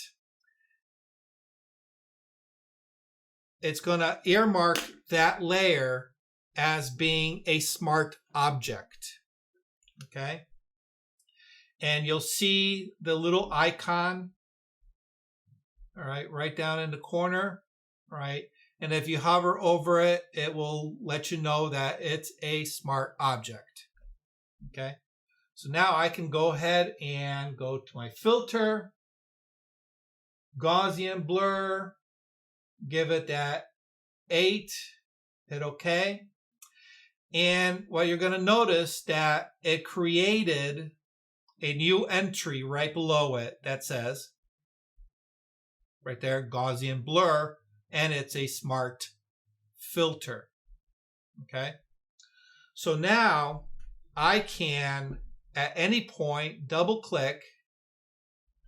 B: it's going to earmark that layer as being a smart object. Okay, and you'll see the little icon, all right, right down in the corner, all right? And if you hover over it, it will let you know that it's a smart object, okay? So now I can go ahead and go to my filter, Gaussian blur, give it that 8, hit OK. And what you're going to notice that it created a new entry right below it that says, right there, Gaussian blur, and it's a smart filter. Okay. So now I can, at any point, double click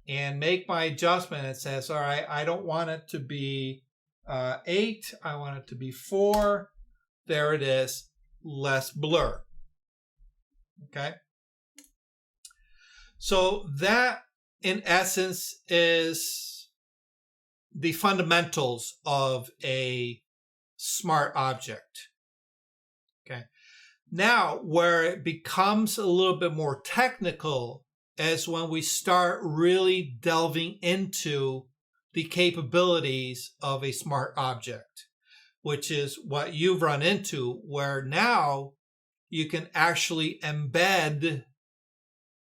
B: and make my adjustment. It says, all right, I don't want it to be 8. I want it to be 4. There it is, less blur. Okay. So that, in essence, is the fundamentals of a smart object. Okay. Now, where it becomes a little bit more technical is when we start really delving into the capabilities of a smart object, which is what you've run into, where now you can actually embed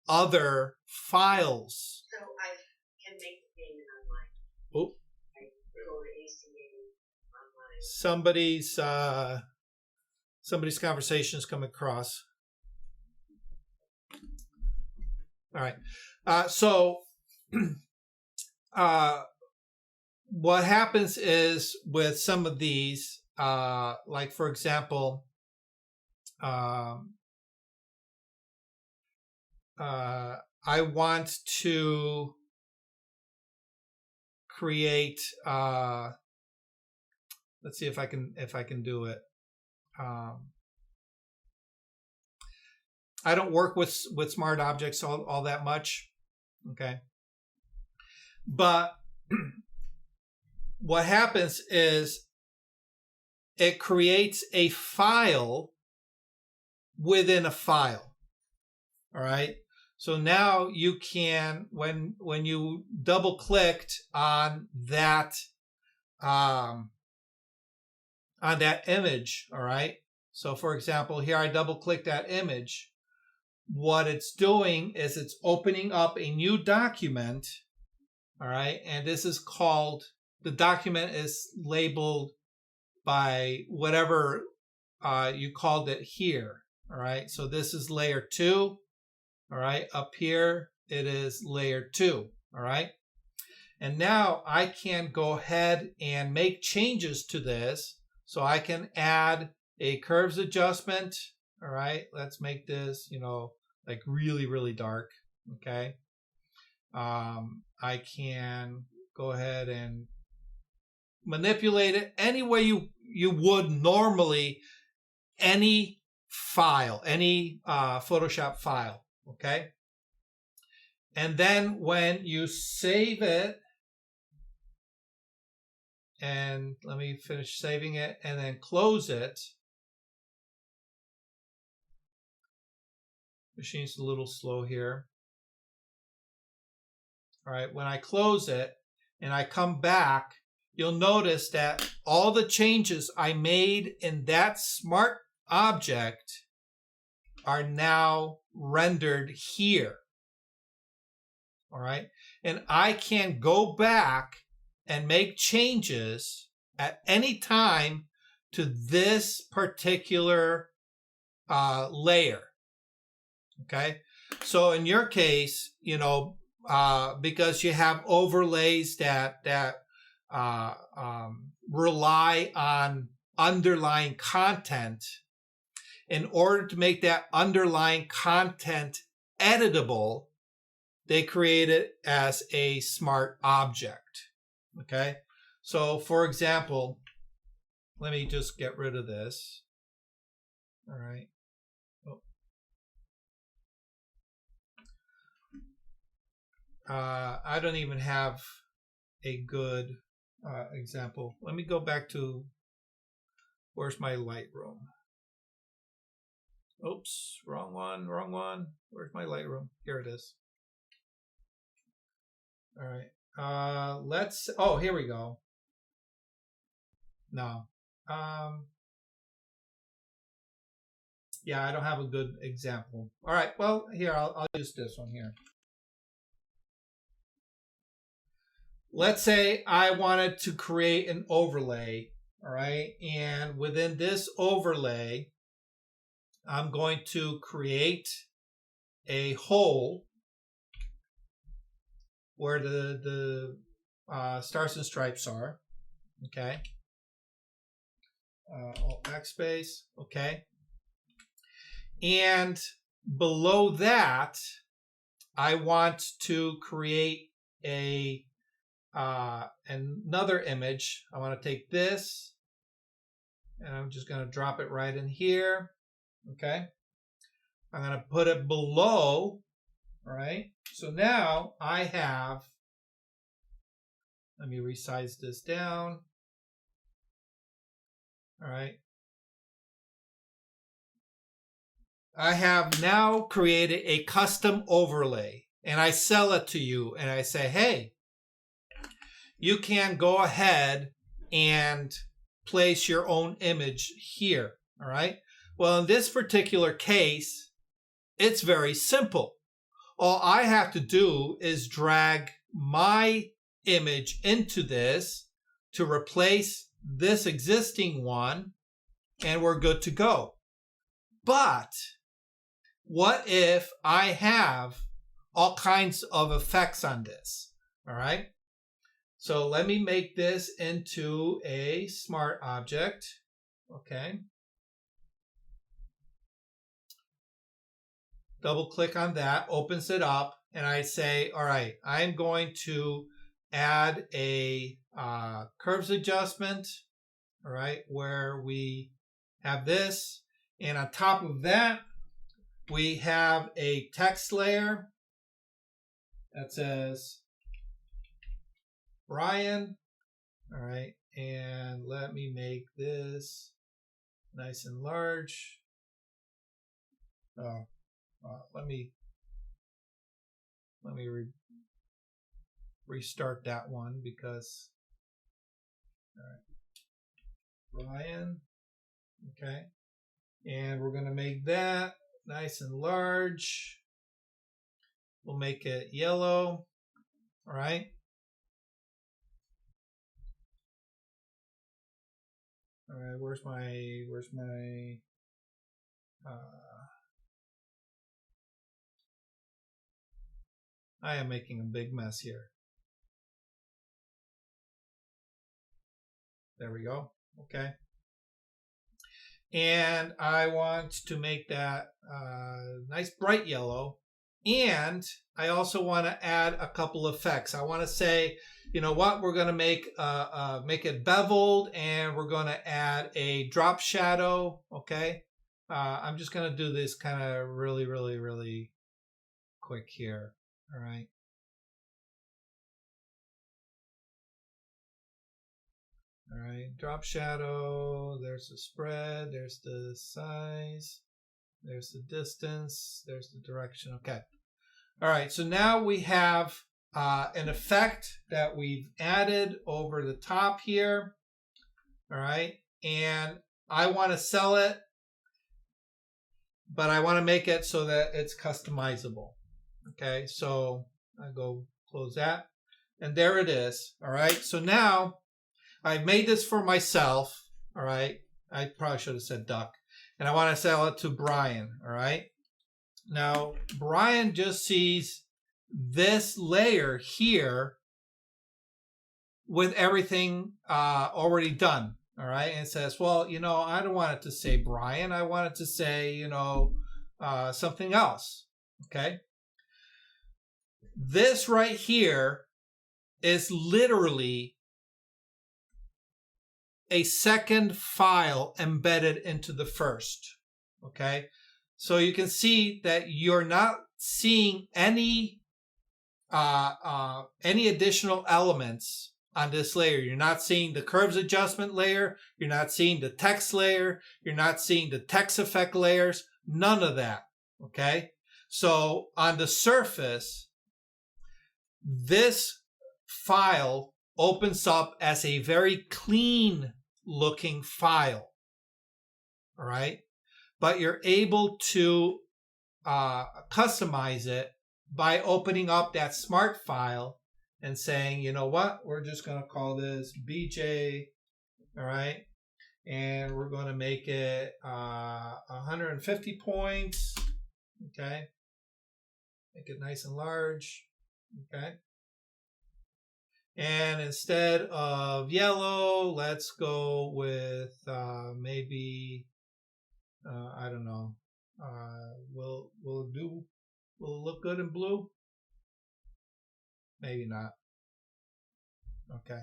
B: other files.
C: So I can make the payment online.
B: Oh,
C: I go to ACA online.
B: somebody's conversation is coming across. All right. What happens is with some of these, like for example, I want to create. Let's see if I can do it. I don't work with smart objects all that much, okay? But what happens is it creates a file within a file, all right? So now you can, when you double clicked on that image, all right? So for example, here I double click that image. What it's doing is it's opening up a new document, all right? And this is called, the document is labeled by whatever you called it here, all right? So this is layer 2, all right? Up here, it is layer 2, all right? And now I can go ahead and make changes to this. So I can add a curves adjustment, all right? Let's make this, like really, really dark, okay? I can go ahead and manipulate it any way you would normally any file, any Photoshop file, okay? And then when you save it, and let me finish saving it and then close it. Machine's a little slow here. All right, when I close it and I come back, you'll notice that all the changes I made in that smart object are now rendered here. all right? And I can go back and make changes at any time to this particular layer, okay? So in your case, you know, because you have overlays that rely on underlying content, in order to make that underlying content editable, they create it as a smart object, okay? So for example, let me just get rid of this, all right? Oh. I don't even have a good example. Let me go back to, where's my Lightroom? Oops, wrong one. Where's my Lightroom? Here it is. All right. Let's, oh, here we go. No. Yeah, I don't have a good example. All right, well, here, I'll use this one here. Let's say I wanted to create an overlay, all right? And within this overlay, I'm going to create a hole where the stars and stripes are, okay? Alt backspace, okay? And below that, I want to create a another image. I want to take this and I'm just going to drop it right in here. Okay. I'm going to put it below. All right. So now I have, let me resize this down. All right. I have now created a custom overlay and I sell it to you and I say, hey, you can go ahead and place your own image here, all right? Well, in this particular case, it's very simple. All I have to do is drag my image into this to replace this existing one, and we're good to go. But what if I have all kinds of effects on this, all right? So let me make this into a smart object, okay? Double click on that, opens it up, and I say, all right, I'm going to add a curves adjustment, all right, where we have this, and on top of that, we have a text layer that says Brian, all right, and let me make this nice and large. Let me restart that one because, all right, Brian, okay, and we're going to make that nice and large. We'll make it yellow, all right. All right, where's my I am making a big mess here. There we go. Okay. And I want to make that nice bright yellow. And I also want to add a couple of effects. I want to say, you know what, we're going to make it beveled, and we're going to add a drop shadow. Okay. I'm just going to do this kind of really quick here. All right. All right, drop shadow, there's the spread, there's the size, there's the distance, there's the direction. Okay. All right, so now we have an effect that we've added over the top here. All right, and I want to sell it, but I want to make it so that it's customizable. Okay, so I go close that. And there it is. All right. So now I've made this for myself. All right. I probably should have said Duck. And I want to sell it to Brian. All right. Now, Brian just sees this layer here with everything already done. All right. And it says, well, I don't want it to say Brian. I want it to say, something else. Okay. This right here is literally a second file embedded into the first. Okay. So you can see that you're not seeing any additional elements on this layer. You're not seeing the curves adjustment layer. You're not seeing the text layer. You're not seeing the text effect layers. None of that. Okay. So on the surface, this file opens up as a very clean looking file. All right. But you're able to customize it by opening up that smart file and saying, you know what, we're just going to call this BJ, all right, and we're going to make it 150 points, okay, make it nice and large, okay, and instead of yellow, let's go with maybe, I don't know, will it look good in blue? Maybe not. Okay.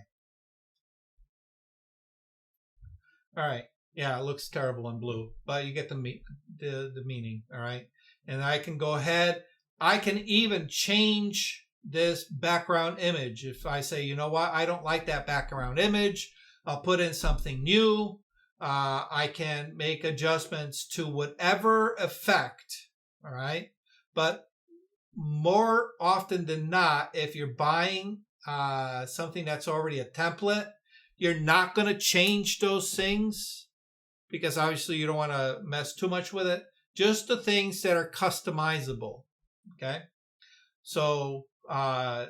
B: All right. Yeah, it looks terrible in blue, but you get the meaning. All right. And I can go ahead. I can even change this background image. If I say, you know what, I don't like that background image, I'll put in something new. I can make adjustments to whatever effect. All right. But more often than not, if you're buying something that's already a template, you're not going to change those things because obviously you don't want to mess too much with it. Just the things that are customizable. Okay. So a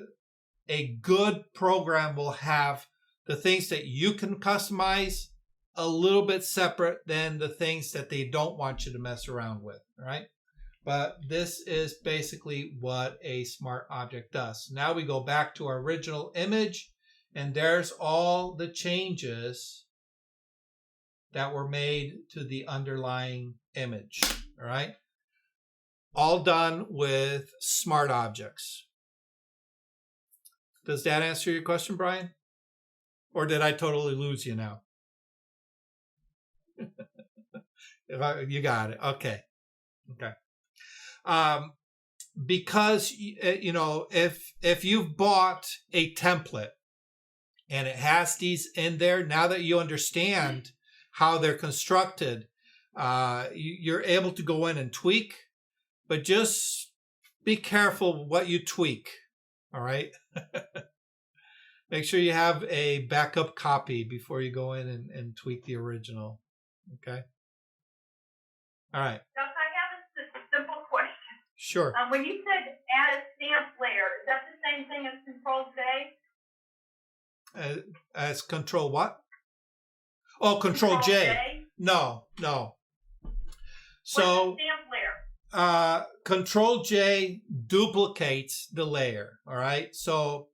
B: good program will have the things that you can customize a little bit separate than the things that they don't want you to mess around with. All right. But this is basically what a smart object does. Now we go back to our original image, and there's all the changes that were made to the underlying image. All right. All done with smart objects. Does that answer your question, Brian? Or did I totally lose you now? You got it. Okay. Okay. Because if you've bought a template and it has these in there, now that you understand how they're constructed, you're able to go in and tweak, but just be careful what you tweak. All right. Make sure you have a backup copy before you go in and tweak the original. Okay. All right.
F: Doc, I have a simple question.
B: Sure.
F: When you said add a stamp layer, is that the same thing as Control J?
B: As Control what? Oh, Control J. No. So
F: what's the stamp layer?
B: Control J duplicates the layer. All right. So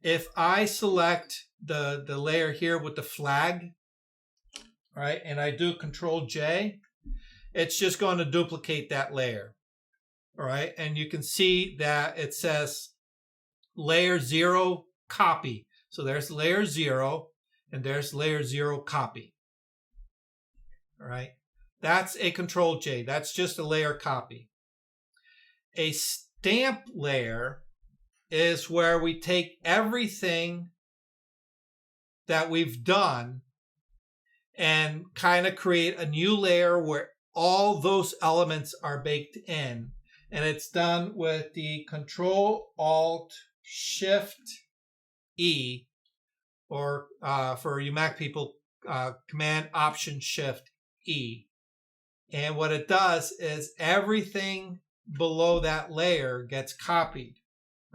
B: if I select the layer here with the flag, all right, and I do Control J, it's just going to duplicate that layer. All right. And you can see that it says layer 0 copy. So there's layer 0 and there's layer 0 copy. All right. That's a Control J. That's just a layer copy. A stamp layer is where we take everything that we've done and kind of create a new layer where all those elements are baked in. And it's done with the Control-Alt-Shift-E, or for you Mac people, Command-Option-Shift-E. And what it does is everything below that layer gets copied.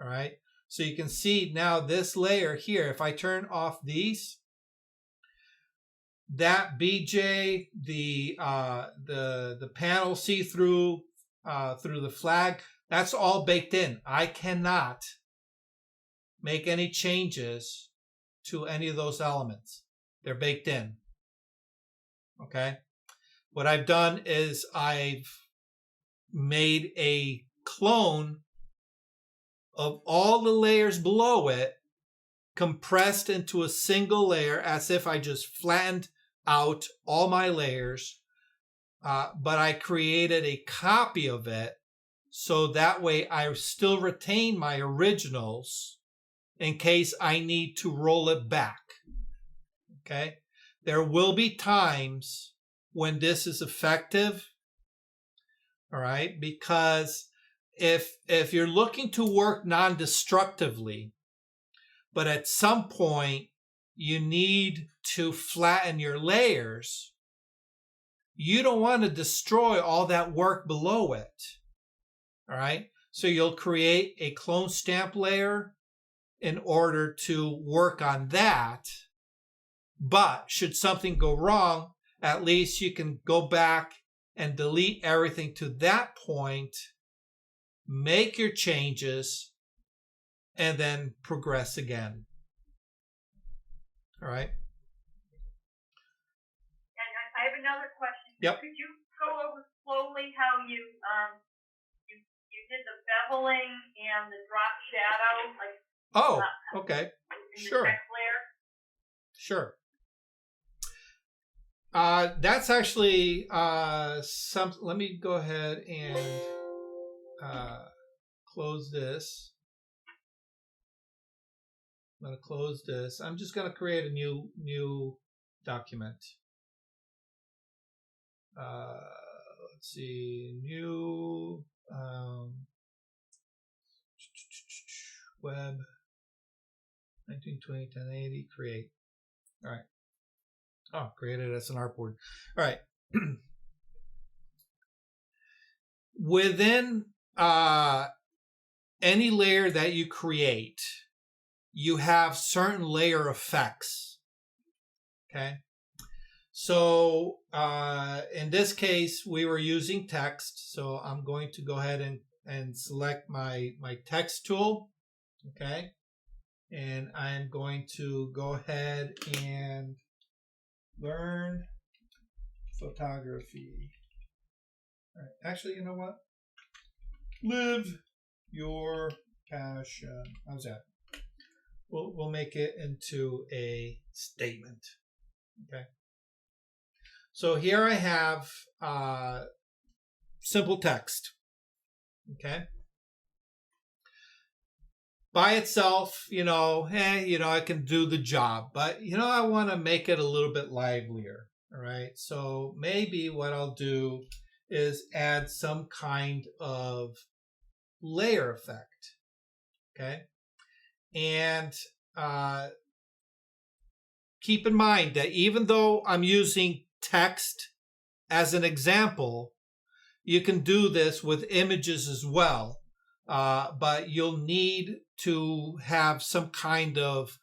B: All right. So you can see now this layer here, if I turn off these, that BJ, the panel see-through through the flag, that's all baked in. I cannot make any changes to any of those elements. They're baked in. Okay. What I've done is I've made a clone of all the layers below it, compressed into a single layer, as if I just flattened out all my layers, but I created a copy of it so that way I still retain my originals in case I need to roll it back. Okay? There will be times when this is effective, all right? Because if you're looking to work non-destructively, but at some point you need to flatten your layers, you don't want to destroy all that work below it. All right. So you'll create a clone stamp layer in order to work on that. But should something go wrong, at least you can go back and delete everything to that point, make your changes, and then progress again. All right.
F: And I have another question.
B: Yep.
F: Could you go over slowly how you did the beveling and the drop shadow, like
B: Okay.
F: in
B: Sure.
F: the text layer?
B: Sure. That's actually let me go ahead and close this. I'm going to close this. I'm just going to create a new document. Let's see, new web 1920 1080 create. All right. Oh, created as an artboard. All right. Within any layer that you create, you have certain layer effects. Okay. So in this case, we were using text. So I'm going to go ahead and select my text tool. Okay. And I'm going to go ahead and learn photography. All right. Actually, you know what? Live your passion. How's that? We'll make it into a statement. Okay. So here I have simple text. Okay. By itself, I can do the job, but I want to make it a little bit livelier. All right. So maybe what I'll do is add some kind of layer effect. Okay. And keep in mind that even though I'm using text as an example, you can do this with images as well. But you'll need to have some kind of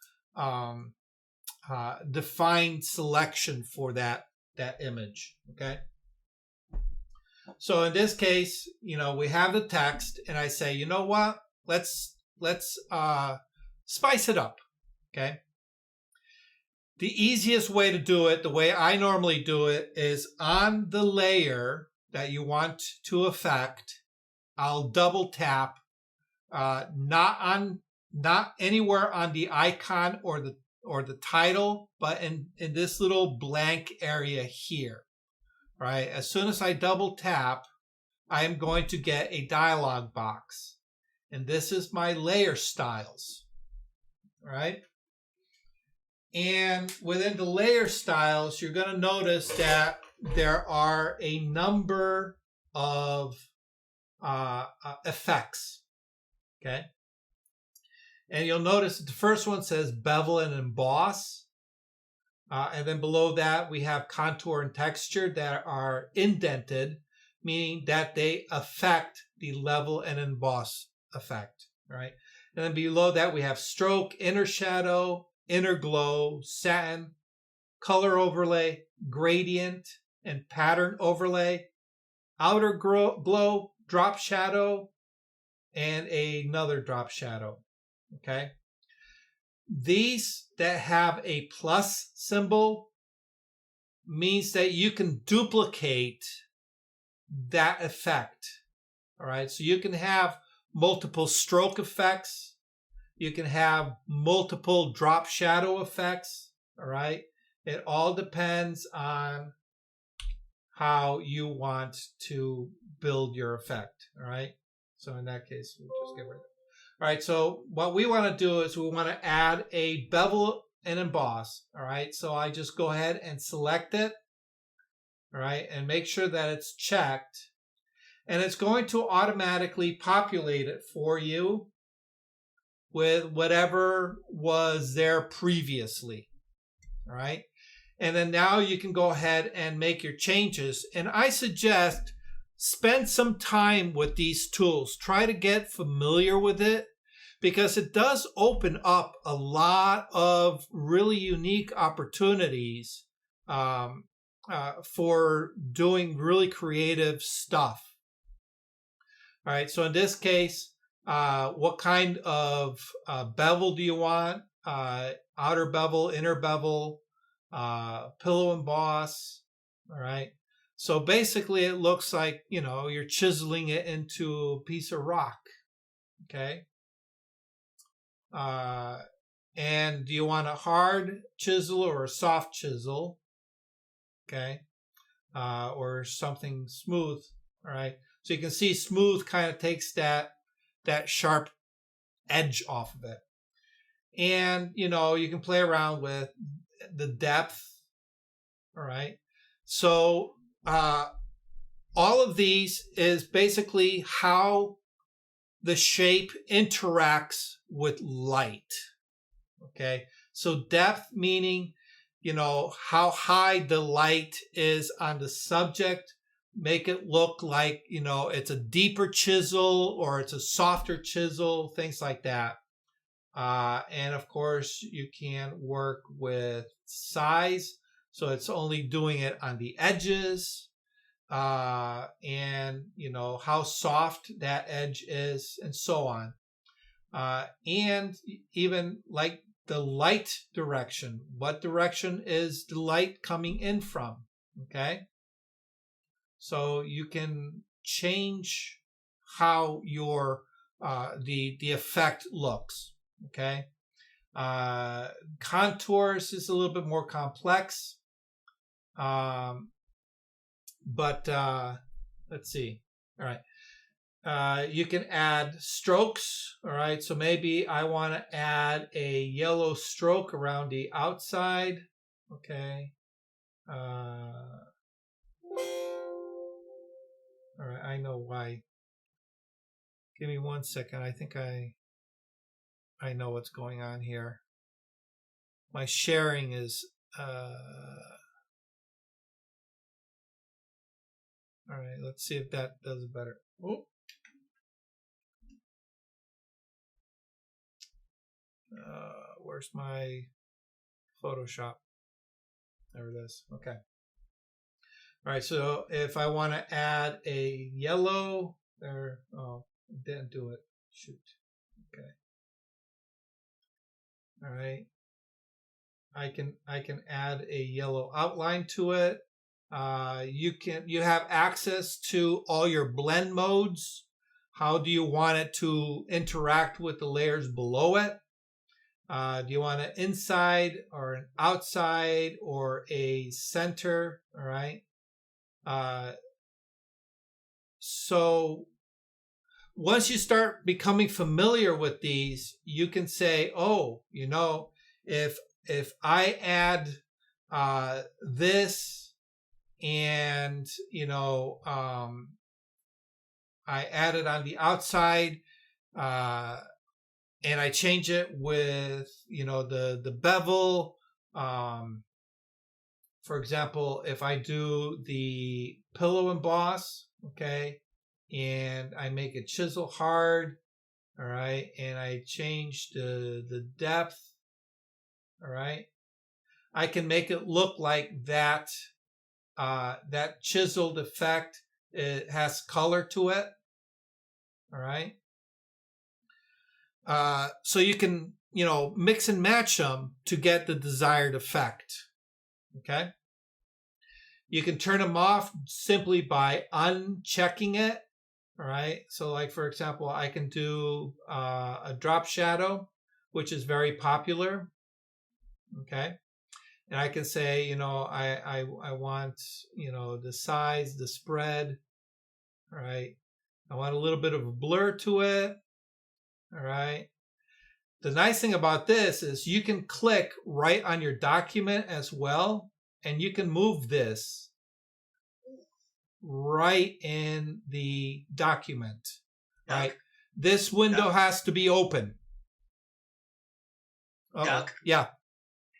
B: defined selection for that image. Okay. So in this case, we have the text, and I say, you know what? Let's spice it up. Okay. The easiest way to do it, the way I normally do it, is on the layer that you want to affect, I'll double tap, not anywhere on the icon or the title, but in this little blank area here. Right? As soon as I double tap, I am going to get a dialog box. And this is my layer styles. Right? And within the layer styles, you're going to notice that there are a number of effects. Okay. And you'll notice that the first one says bevel and emboss. And then below that, we have contour and texture that are indented, meaning that they affect the level and emboss effect. Right. And then below that, we have stroke, inner shadow, inner glow, satin, color overlay, gradient, and pattern overlay, outer glow, drop shadow, and another drop shadow. Okay. These that have a plus symbol means that you can duplicate that effect. All right. So you can have multiple stroke effects. You can have multiple drop shadow effects. All right. It all depends on how you want to build your effect. All right. So in that case, we'll just get rid of it. All right. So what we want to do is we want to add a bevel and emboss. All right. So I just go ahead and select it. All right. And make sure that it's checked. And it's going to automatically populate it for you with whatever was there previously. All right. And then now you can go ahead and make your changes. And I suggest spend some time with these tools. Try to get familiar with it because it does open up a lot of really unique opportunities for doing really creative stuff. All right. So in this case, what kind of bevel do you want? Outer bevel, inner bevel, pillow emboss. All right. So basically it looks like, you're chiseling it into a piece of rock. Okay. And do you want a hard chisel or a soft chisel? Okay. Or something smooth. All right. So you can see smooth kind of takes that sharp edge off of it. And, you can play around with the depth. All right. So all of these is basically how the shape interacts with light. Okay. So depth meaning, how high the light is on the subject. Make it look like, it's a deeper chisel or it's a softer chisel, things like that. And of course, you can work with size. So it's only doing it on the edges. And, how soft that edge is and so on. And even like the light direction. What direction is the light coming in from? Okay. So you can change how your the effect looks. Okay. Contours is a little bit more complex. But let's see. All right. You can add strokes. All right. So maybe I want to add a yellow stroke around the outside. Okay. All right, I know why. Give me 1 second. I think I know what's going on here. My sharing is all right, let's see if that does it better. Oh. Where's my Photoshop? There it is. Okay. All right, so if I want to add a yellow there, oh, it didn't do it. Shoot. Okay. All right. I can add a yellow outline to it. You have access to all your blend modes. How do you want it to interact with the layers below it? Do you want it inside or an outside or a center? All right. So once you start becoming familiar with these, you can say, oh, if I add this and, I add it on the outside and I change it with, the bevel. For example, if I do the pillow emboss, okay, and I make it chisel hard, All right. And I change the depth. All right. I can make it look like that, that chiseled effect. It has color to it. All right. So you can, mix and match them to get the desired effect. Okay. You can turn them off simply by unchecking it. All right. So like, for example, I can do a drop shadow, which is very popular. Okay. And I can say, I want, the size, the spread. All right. I want a little bit of a blur to it. All right. The nice thing about this is you can click right on your document as well, and you can move this right in the document. Right. This window has to be open.
G: Doug?
B: Yeah.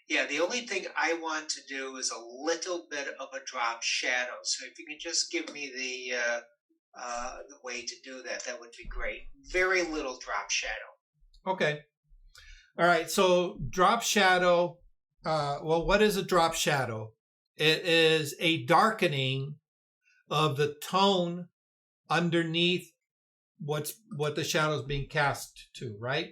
G: Yeah, the only thing I want to do is a little bit of a drop shadow. So if you can just give me the way to do that, that would be great. Very little drop shadow.
B: Okay. All right. So drop shadow. What is a drop shadow? It is a darkening of the tone underneath what the shadow is being cast to, right?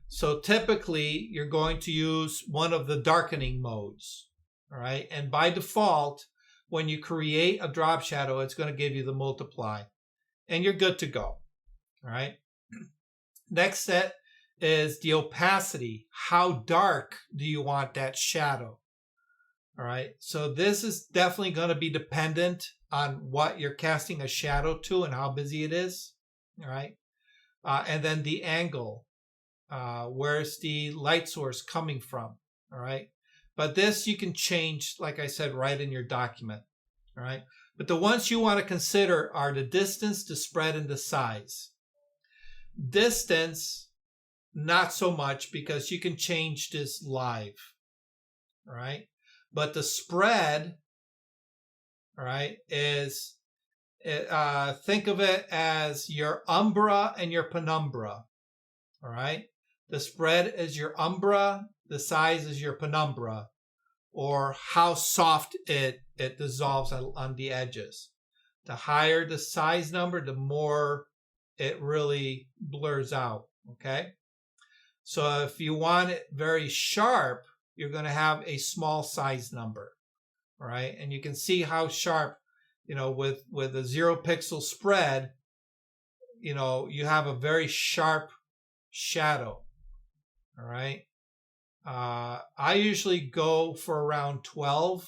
B: So typically you're going to use one of the darkening modes, all right? And by default, when you create a drop shadow, it's going to give you the multiply, and you're good to go, all right? Next set is the opacity. How dark do you want that shadow? All right, so this is definitely going to be dependent on what you're casting a shadow to and how busy it is, all right? And then the angle. Where's the light source coming from? All right. But this you can change, like I said, right in your document. All right. But the ones you want to consider are the distance, the spread, and the size. Distance, not so much, because you can change this live. All right. But the spread, all right, is, think of it as your umbra and your penumbra. All right. The spread is your umbra, the size is your penumbra, or how soft it dissolves on the edges. The higher the size number, the more it really blurs out, okay? So if you want it very sharp, you're going to have a small size number, all right? And you can see how sharp, with a 0 pixel spread, you have a very sharp shadow. All right. I usually go for around 12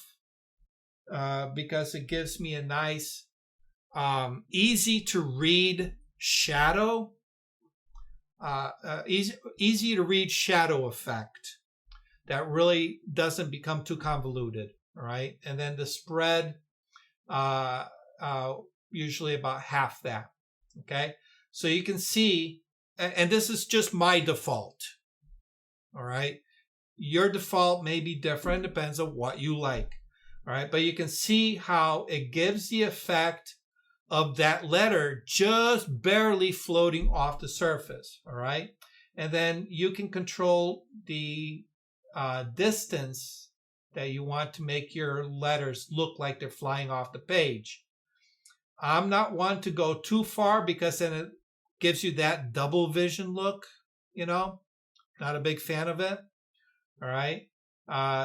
B: because it gives me a nice, easy to read shadow, easy to read shadow effect that really doesn't become too convoluted. All right. And then the spread, usually about half that. Okay. So you can see, and this is just my default. All right. Your default may be different, depends on what you like. All right. But you can see how it gives the effect of that letter just barely floating off the surface. All right. And then you can control the distance that you want to make your letters look like they're flying off the page. I'm not one to go too far because then it gives you that double vision look, Not a big fan of it. All right.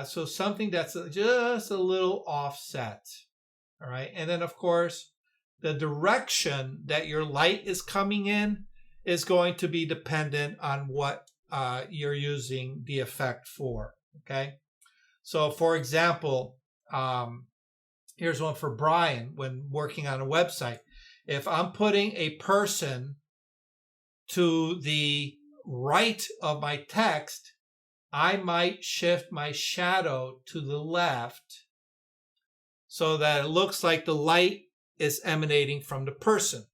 B: So something that's just a little offset. All right. And then, of course, the direction that your light is coming in is going to be dependent on what you're using the effect for. Okay. So, for example, here's one for Brian when working on a website. If I'm putting a person to the right of my text, I might shift my shadow to the left so that it looks like the light is emanating from the person.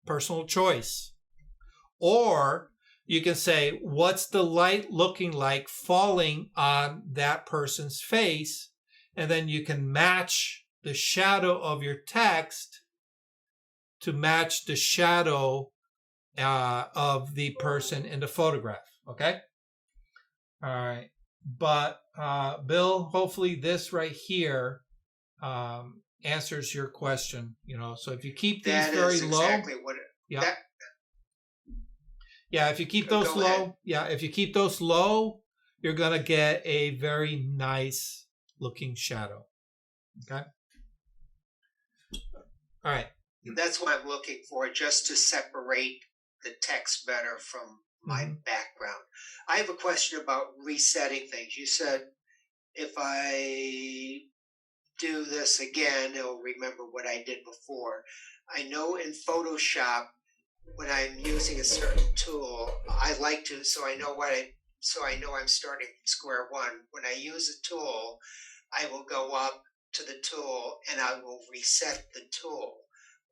B: Personal choice. Or you can say, what's the light looking like falling on that person's face? And then you can match the shadow of your text to match the shadow of the person in the photograph. Okay. All right. But Bill, hopefully this right here answers your question. So if you keep these
G: That
B: very
G: is
B: low,
G: exactly what
B: yeah, yeah. If you keep those
G: Go
B: low,
G: ahead.
B: yeah, if you keep those low, you're gonna get a very nice looking shadow. Okay. All right.
G: That's what I'm looking for, just to separate the text better from my background. I have a question about resetting things. You said if I do this again, it'll remember what I did before. I know in Photoshop, when I'm using a certain tool, I like to, so I know I'm starting from square one. When I use a tool, I will go up to the tool and I will reset the tool.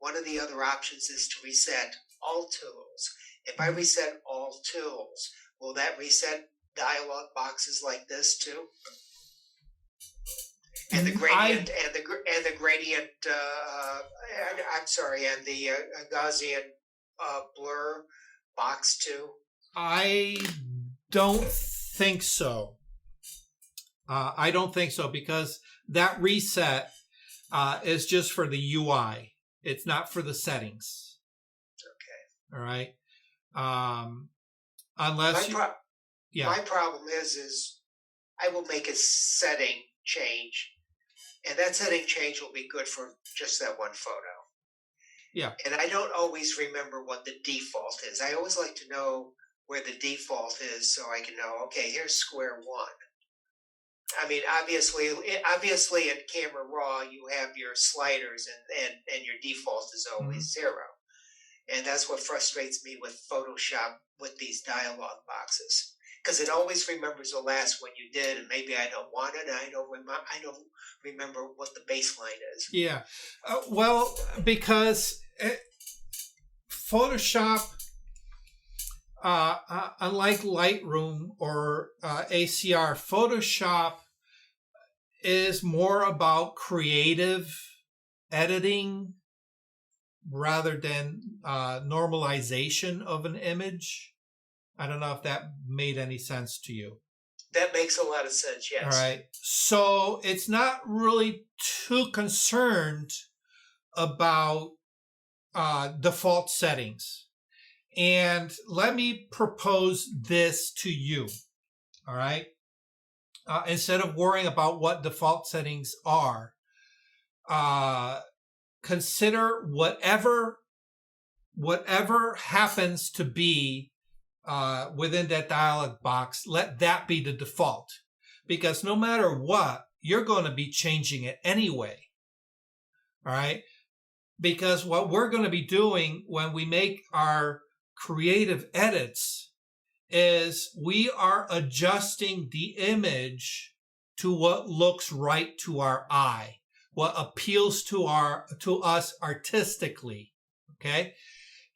G: One of the other options is to reset all tools. If I reset all tools, will that reset dialog boxes like this too? And the gradient and the gradient. I'm sorry, and the Gaussian blur box too.
B: I don't think so. I don't think so, because that reset is just for the UI. It's not for the settings.
G: Okay.
B: All right. Unless
G: my problem is I will make a setting change, and that setting change will be good for just that one photo.
B: Yeah.
G: And I don't always remember what the default is. I always like to know where the default is, so I can know, okay, here's square one. I mean, obviously in Camera Raw, you have your sliders and your default is always 0. And that's what frustrates me with Photoshop with these dialog boxes. Because it always remembers the last one you did, and maybe I don't want it, and I don't remember what the baseline is.
B: Yeah. Well, because Photoshop, unlike Lightroom or ACR, Photoshop is more about creative editing rather than normalization of an image. I don't know if that made any sense to you.
G: That makes a lot of sense, yes.
B: All right. So it's not really too concerned about default settings. And let me propose this to you. All right. Instead of worrying about what default settings are, consider whatever happens to be within that dialog box, let that be the default. Because no matter what, you're going to be changing it anyway. All right? Because what we're going to be doing when we make our creative edits is we are adjusting the image to what looks right to our eye, what appeals to us artistically. Okay?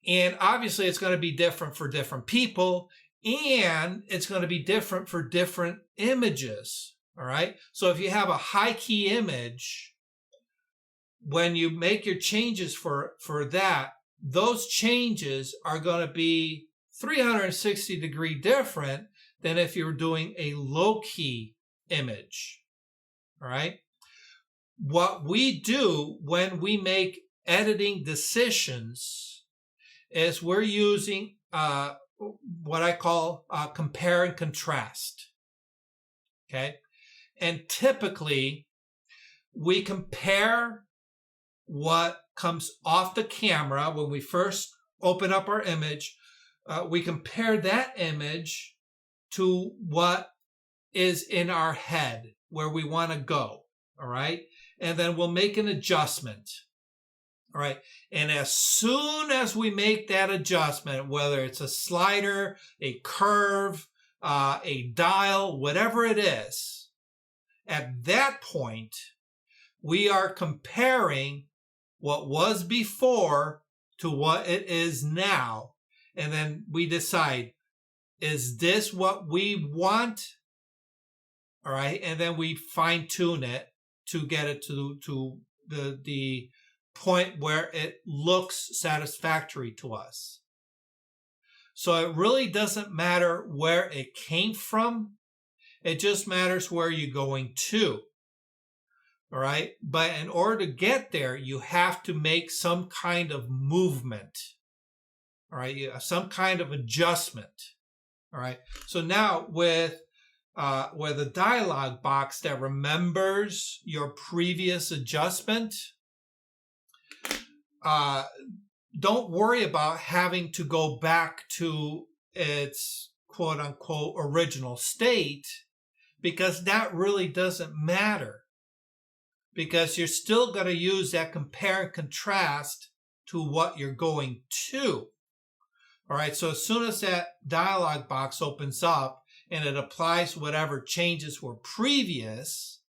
B: And obviously it's going to be different for different people, and it's going to be different for different images. All right. So if you have a high key image, when you make your changes for that, those changes are going to be 360-degree different than if you were doing a low key image. All right. What we do when we make editing decisions is we're using what I call compare and contrast. Okay. And typically we compare what comes off the camera when we first open up our image. We compare that image to what is in our head, where we want to go. All right. And then we'll make an adjustment. All right. And as soon as we make that adjustment, whether it's a slider, a curve, a dial, whatever it is, at that point, we are comparing what was before to what it is now. And then we decide, is this what we want? All right. And then we fine tune it to get it to the point where it looks satisfactory to us. So it really doesn't matter where it came from. It just matters where you're going to. All right. But in order to get there, you have to make some kind of movement. All right. Some kind of adjustment. All right. So now with a dialog box that remembers your previous adjustment, don't worry about having to go back to its quote unquote original state, because that really doesn't matter, because you're still going to use that compare and contrast to what you're going to. All right. So as soon as that dialog box opens up and it applies whatever changes were previous,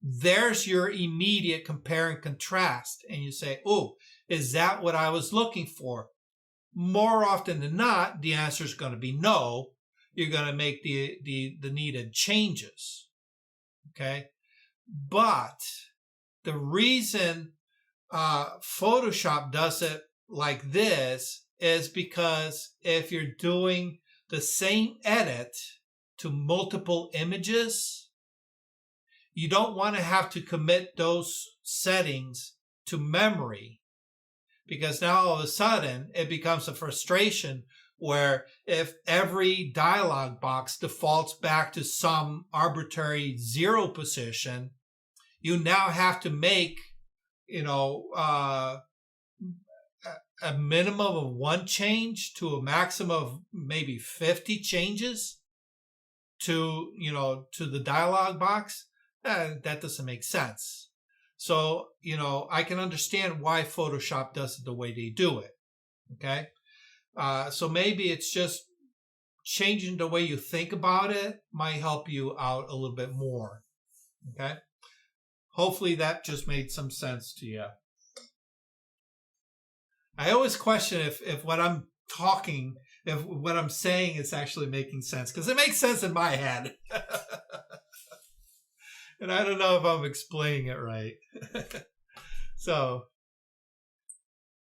B: there's your immediate compare and contrast. And you say, oh, is that what I was looking for? More often than not, the answer is going to be no. You're going to make the needed changes. Okay. But the reason Photoshop does it like this is because if you're doing the same edit to multiple images, you don't want to have to commit those settings to memory, because now all of a sudden it becomes a frustration where if every dialog box defaults back to some arbitrary 0 position, you now have to make, a minimum of 1 change to a maximum of maybe 50 changes to the dialog box. That doesn't make sense. So, I can understand why Photoshop does it the way they do it. Okay. So maybe it's just changing the way you think about it might help you out a little bit more. Okay. Hopefully that just made some sense to you. I always question if what I'm talking, if what I'm saying is actually making sense, because it makes sense in my head. And I don't know if I'm explaining it right. So.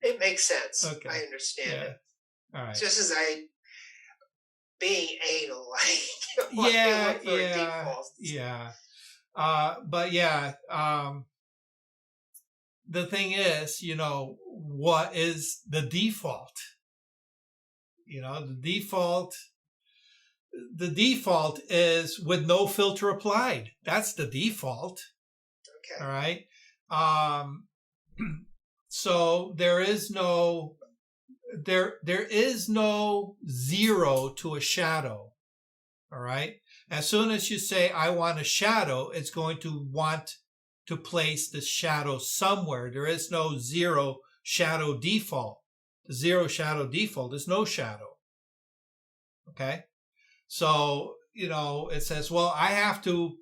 G: It makes sense.
B: Okay.
G: I understand it.
B: All right.
G: Just as being anal,
B: the thing is, what is the default? The default is with no filter applied. That's the default.
G: Okay.
B: All right. So there is no 0 to a shadow. All right. As soon as you say, I want a shadow, it's going to want to place the shadow somewhere. There is no 0 shadow default. The 0 shadow default is no shadow. Okay. So, it says, well, I have to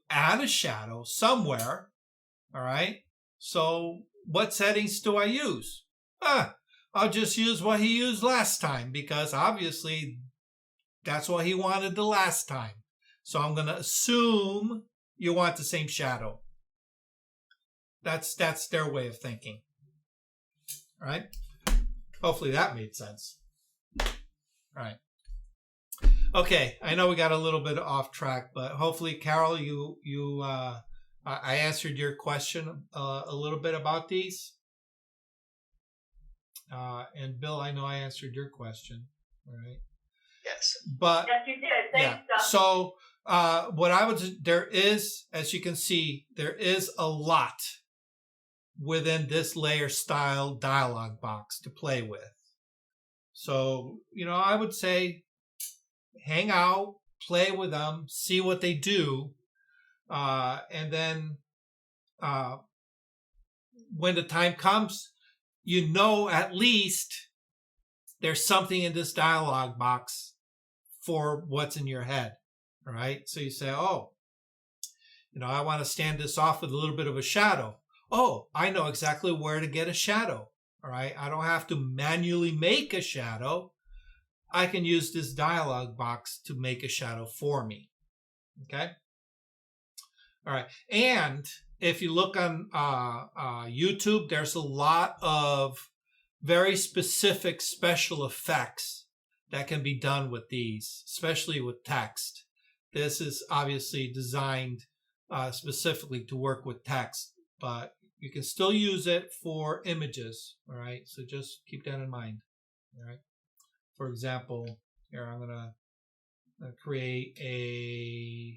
B: add a shadow somewhere. All right. So what settings do I use? I'll just use what he used last time, because obviously that's what he wanted the last time. So I'm going to assume you want the same shadow. That's their way of thinking. All right. Hopefully that made sense. All right. Okay. I know we got a little bit off track, but hopefully, Carol, I answered your question a little bit about these. And Bill, I know I answered your question. All right.
G: Yes.
B: But
F: yes, you did. Thanks, Doug.
B: So what I would, there is, as you can see, there is a lot within this layer style dialog box to play with. So, I would say hang out, play with them, see what they do. And then when the time comes, at least there's something in this dialog box for what's in your head. All right. So you say, I want to stand this off with a little bit of a shadow. Oh, I know exactly where to get a shadow. All right. I don't have to manually make a shadow. I can use this dialog box to make a shadow for me. Okay. All right. And if you look on YouTube, there's a lot of very specific special effects that can be done with these, especially with text. This is obviously designed specifically to work with text, but you can still use it for images. All right, so just keep that in mind. All right. For example, here I'm gonna create a.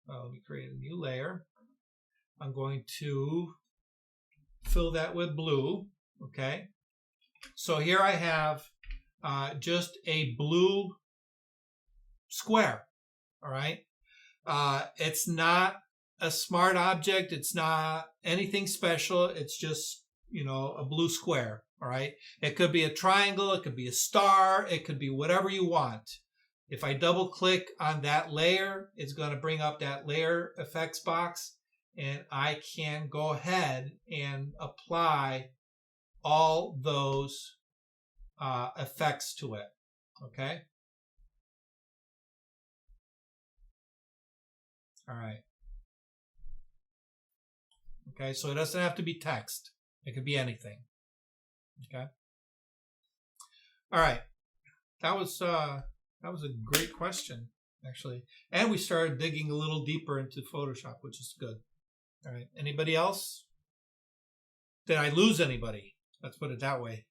B: Let me create a new layer. I'm going to fill that with blue. Okay. So here I have just a blue square. All right. It's not a smart object. It's not anything special. It's just, a blue square. All right. It could be a triangle. It could be a star. It could be whatever you want. If I double click on that layer, it's going to bring up that layer effects box, and I can go ahead and apply all those effects to it. Okay. All right. Okay, so it doesn't have to be text. It could be anything. Okay. All right. That was a great question, actually. And we started digging a little deeper into Photoshop, which is good. All right. Anybody else? Did I lose anybody? Let's put it that way.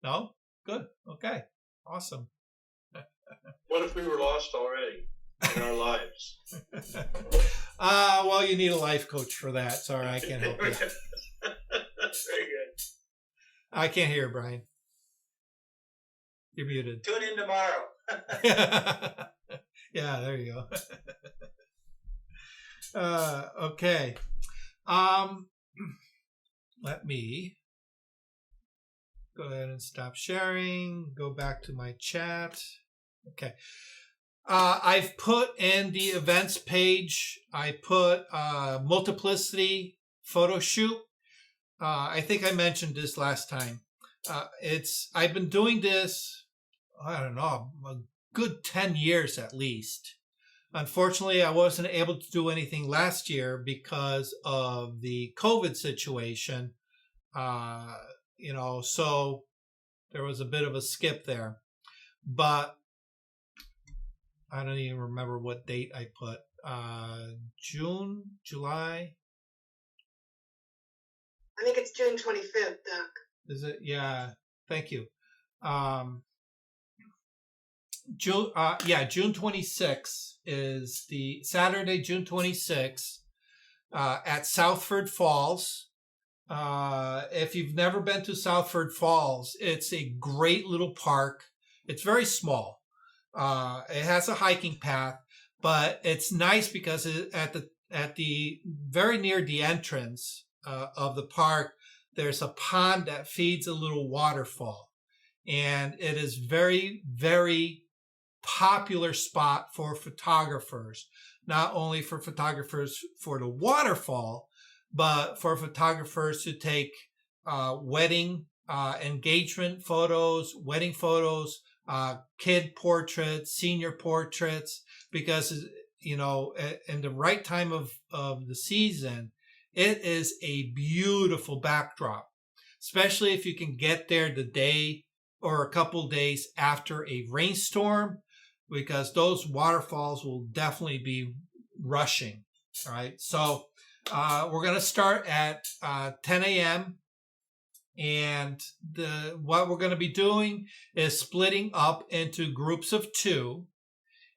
B: No? Good. Okay. Awesome.
D: What if we were lost already in our lives?
B: Well, you need a life coach for that. Sorry, I can't help you.
D: Very good.
B: I can't hear you, Brian. You're muted.
E: Tune in tomorrow.
B: Yeah, there you go. Okay. Let me go ahead and stop sharing. Go back to my chat. Okay. I've put in the events page, I put multiplicity photo shoot. I think I mentioned this last time. I've been doing this, I don't know, a good 10 years at least. Unfortunately, I wasn't able to do anything last year because of the COVID situation. So there was a bit of a skip there. But I don't even remember what date I put. June, July.
C: I think it's June 25th, Doc.
B: Is it? Yeah. Thank you. June 26th is the Saturday, June 26th, at Southford Falls. If you've never been to Southford Falls, it's a great little park. It's very small. It has a hiking path, but it's nice because at the very near the entrance of the park, there's a pond that feeds a little waterfall, and it is very, very popular spot for photographers. Not only for photographers for the waterfall, but for photographers to take wedding engagement photos, wedding photos, kid portraits, senior portraits, because, in the right time of the season, it is a beautiful backdrop, especially if you can get there the day or a couple days after a rainstorm, because those waterfalls will definitely be rushing. All right. So we're going to start at 10 a.m. And what we're going to be doing is splitting up into groups of 2.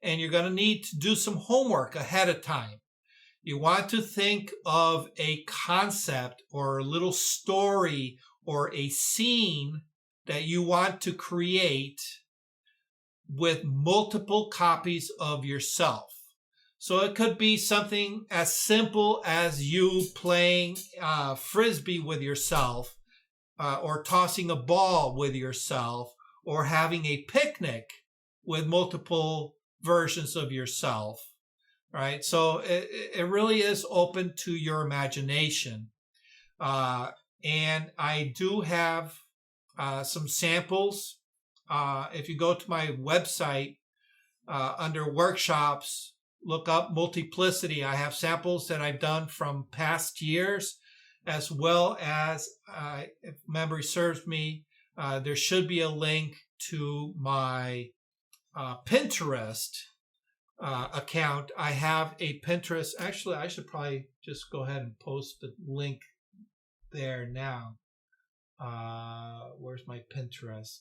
B: And you're going to need to do some homework ahead of time. You want to think of a concept or a little story or a scene that you want to create with multiple copies of yourself. So it could be something as simple as you playing frisbee with yourself, or tossing a ball with yourself, or having a picnic with multiple versions of yourself, right? So it really is open to your imagination. And I do have some samples. If you go to my website, under workshops, look up Multiplicity. I have samples that I've done from past years, as well as, if memory serves me, there should be a link to my Pinterest account. I have a Pinterest. Actually, I should probably just go ahead and post the link there now. Where's my Pinterest?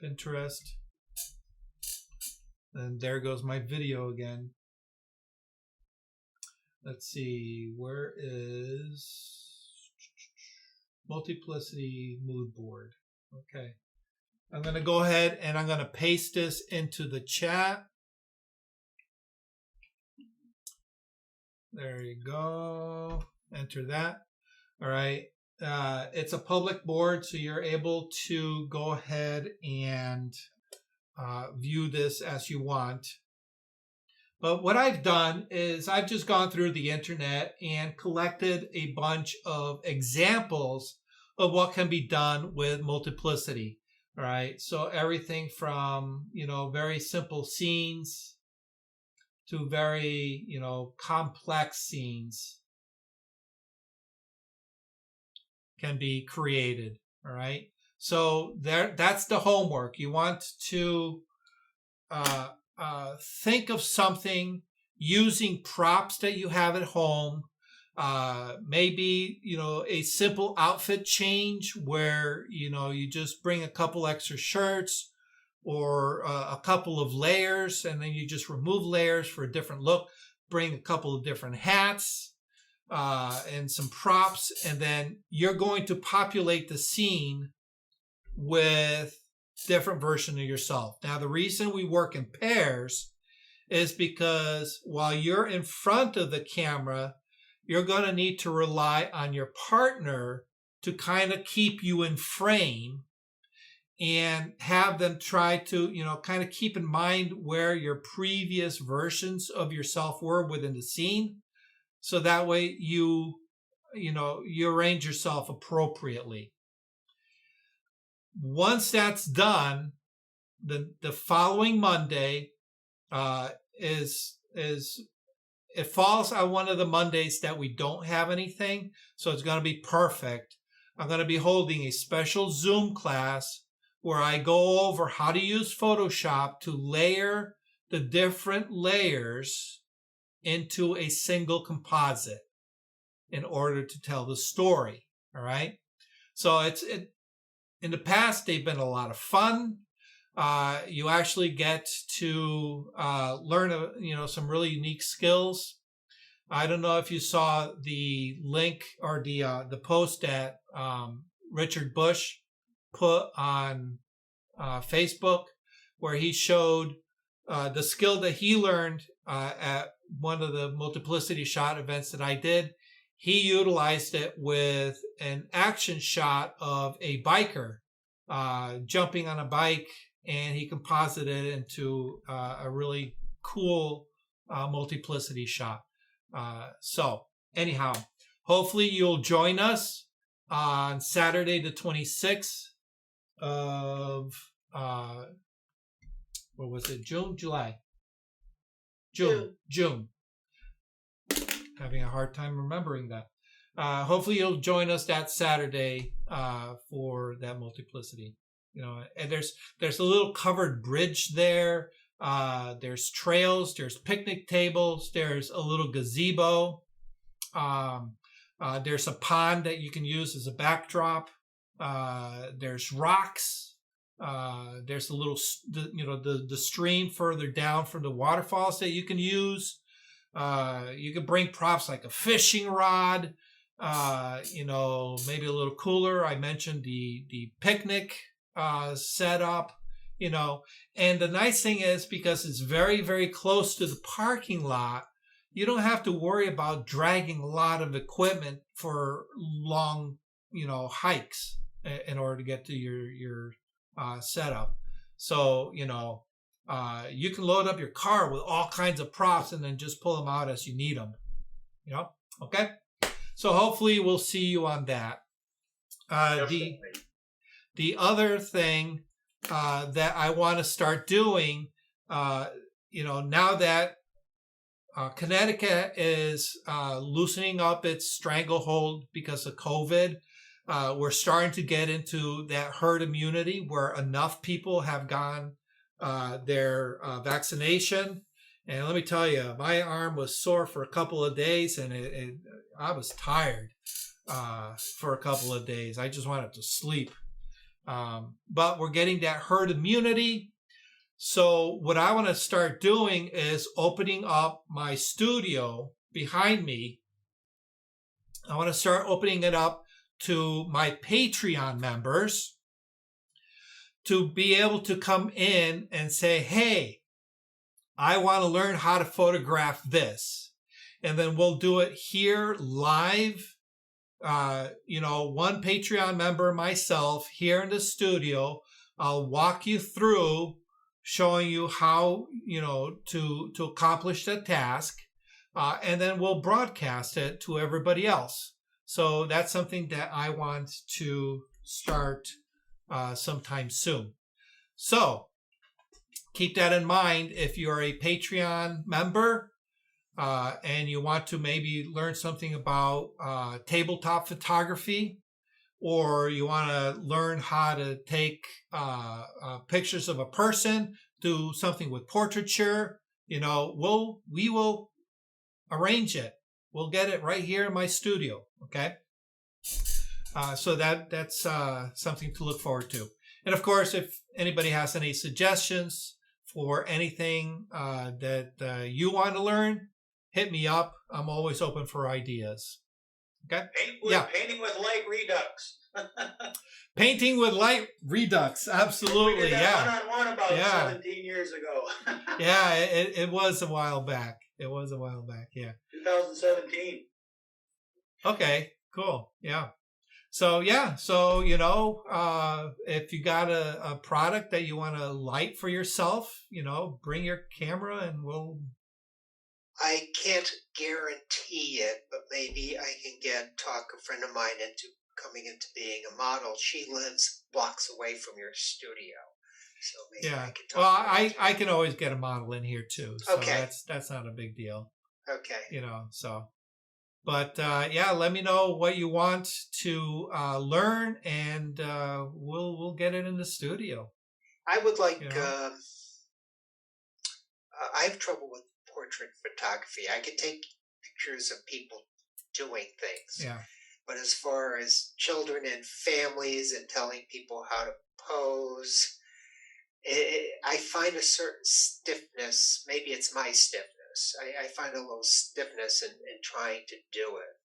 B: Pinterest. And there goes my video again. Let's see, where is Multiplicity mood board? Okay. I'm going to go ahead and I'm going to paste this into the chat. There you go. Enter that. All right. It's a public board, so you're able to go ahead and view this as you want. But what I've done is I've just gone through the internet and collected a bunch of examples of what can be done with Multiplicity. All right. So everything from, very simple scenes to very, complex scenes can be created. All right. So that's the homework. You want to think of something using props that you have at home. Maybe, a simple outfit change where, you just bring a couple extra shirts or a couple of layers, and then you just remove layers for a different look, bring a couple of different hats, and some props, and then you're going to populate the scene with different version of yourself. Now, the reason we work in pairs is because while you're in front of the camera, you're going to need to rely on your partner to kind of keep you in frame and have them try to, kind of keep in mind where your previous versions of yourself were within the scene. So that way you arrange yourself appropriately. Once that's done, the following Monday it falls on one of the Mondays that we don't have anything, so it's going to be perfect. I'm going to be holding a special Zoom class where I go over how to use Photoshop to layer the different layers into a single composite in order to tell the story. All right. So in the past, they've been a lot of fun. You actually get to learn, some really unique skills. I don't know if you saw the link or the post that Richard Bush put on Facebook, where he showed the skill that he learned at one of the Multiplicity shot events that I did. He utilized it with an action shot of a biker jumping on a bike, and he composited it into a really cool Multiplicity shot. So anyhow, hopefully you'll join us on Saturday the 26th of what was it? June. Having a hard time remembering that. Hopefully you'll join us that Saturday for that Multiplicity. And there's a little covered bridge there. There's trails, there's picnic tables, there's a little gazebo. There's a pond that you can use as a backdrop. There's rocks. There's a little, the stream further down from the waterfalls that you can use. You can bring props like a fishing rod, maybe a little cooler. I mentioned the picnic setup, and the nice thing is, because it's very, very close to the parking lot, you don't have to worry about dragging a lot of equipment for long, hikes in order to get to your setup. So, you can load up your car with all kinds of props and then just pull them out as you need them. Okay? So hopefully we'll see you on that. The other thing that I want to start doing now that Connecticut is loosening up its stranglehold because of COVID, we're starting to get into that herd immunity where enough people have gotten their vaccination. And let me tell you, my arm was sore for a couple of days, and I was tired for a couple of days. I just wanted to sleep. But we're getting that herd immunity. So what I want to start doing is opening up my studio behind me. I want to start opening it up to my Patreon members to be able to come in and say, hey, I want to learn how to photograph this. And then we'll do it here live. One Patreon member, myself, here in the studio. I'll walk you through showing you how, to accomplish that task. And then we'll broadcast it to everybody else. So that's something that I want to start sometime soon. So keep that in mind if you're a Patreon member and you want to maybe learn something about tabletop photography, or you want to learn how to take pictures of a person, do something with portraiture, we will arrange it. We'll get it right here in my studio. Okay. So that's something to look forward to. And of course, if anybody has any suggestions for anything that you want to learn, hit me up. I'm always open for ideas. Okay.
E: Painting with light redux.
B: Painting with light redux. Absolutely.
E: We did that one-on-one about 17 years ago.
B: Yeah, it was a while back. Yeah.
E: 2017.
B: Okay, cool. Yeah. So, if you got a product that you want to light for yourself, bring your camera and we'll...
G: I can't guarantee it, but maybe I can talk a friend of mine into coming into being a model. She lives blocks away from your studio. So maybe I can talk.
B: Well, I can always get a model in here too. So
G: okay.
B: That's not a big deal.
G: Okay.
B: But let me know what you want to learn, and we'll get it in the studio.
G: I would like. I have trouble with portrait photography. I can take pictures of people doing things.
B: Yeah.
G: But as far as children and families and telling people how to pose, I find a certain stiffness. Maybe it's my stiffness. I find a little stiffness in trying to do it.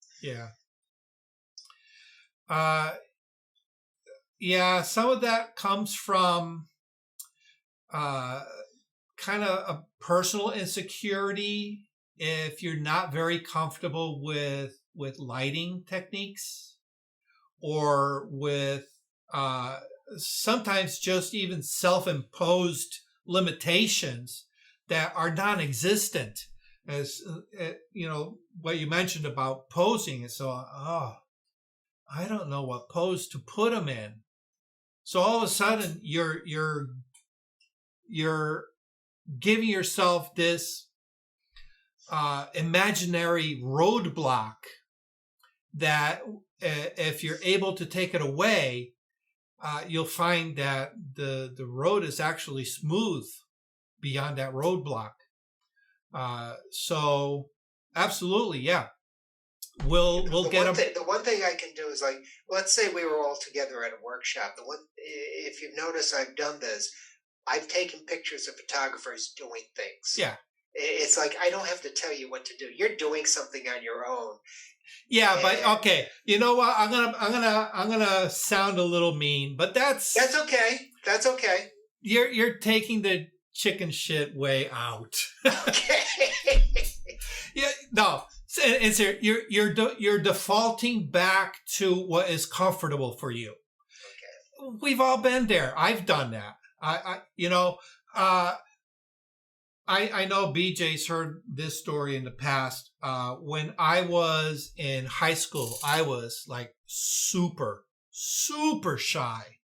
B: Yeah. Some of that comes from kind of a personal insecurity if you're not very comfortable with lighting techniques, or with sometimes just even self-imposed limitations that are non-existent. As what you mentioned about posing, and so I don't know what pose to put them in. So all of a sudden you're giving yourself this imaginary roadblock that if you're able to take it away, you'll find that the road is actually smooth beyond that roadblock. So absolutely, yeah. We'll get them.
G: The one thing I can do is, like, let's say we were all together at a workshop. If you've noticed, I've done this. I've taken pictures of photographers doing things.
B: Yeah.
G: It's like, I don't have to tell you what to do. You're doing something on your own.
B: Yeah, but okay. You know what? I'm gonna sound a little mean, but that's
G: okay. That's okay.
B: You're taking the chicken shit way out.
G: Okay.
B: Yeah. No. And so you're defaulting back to what is comfortable for you.
G: Okay.
B: We've all been there. I've done that. I know BJ's heard this story in the past. When I was in high school, I was like super, super shy,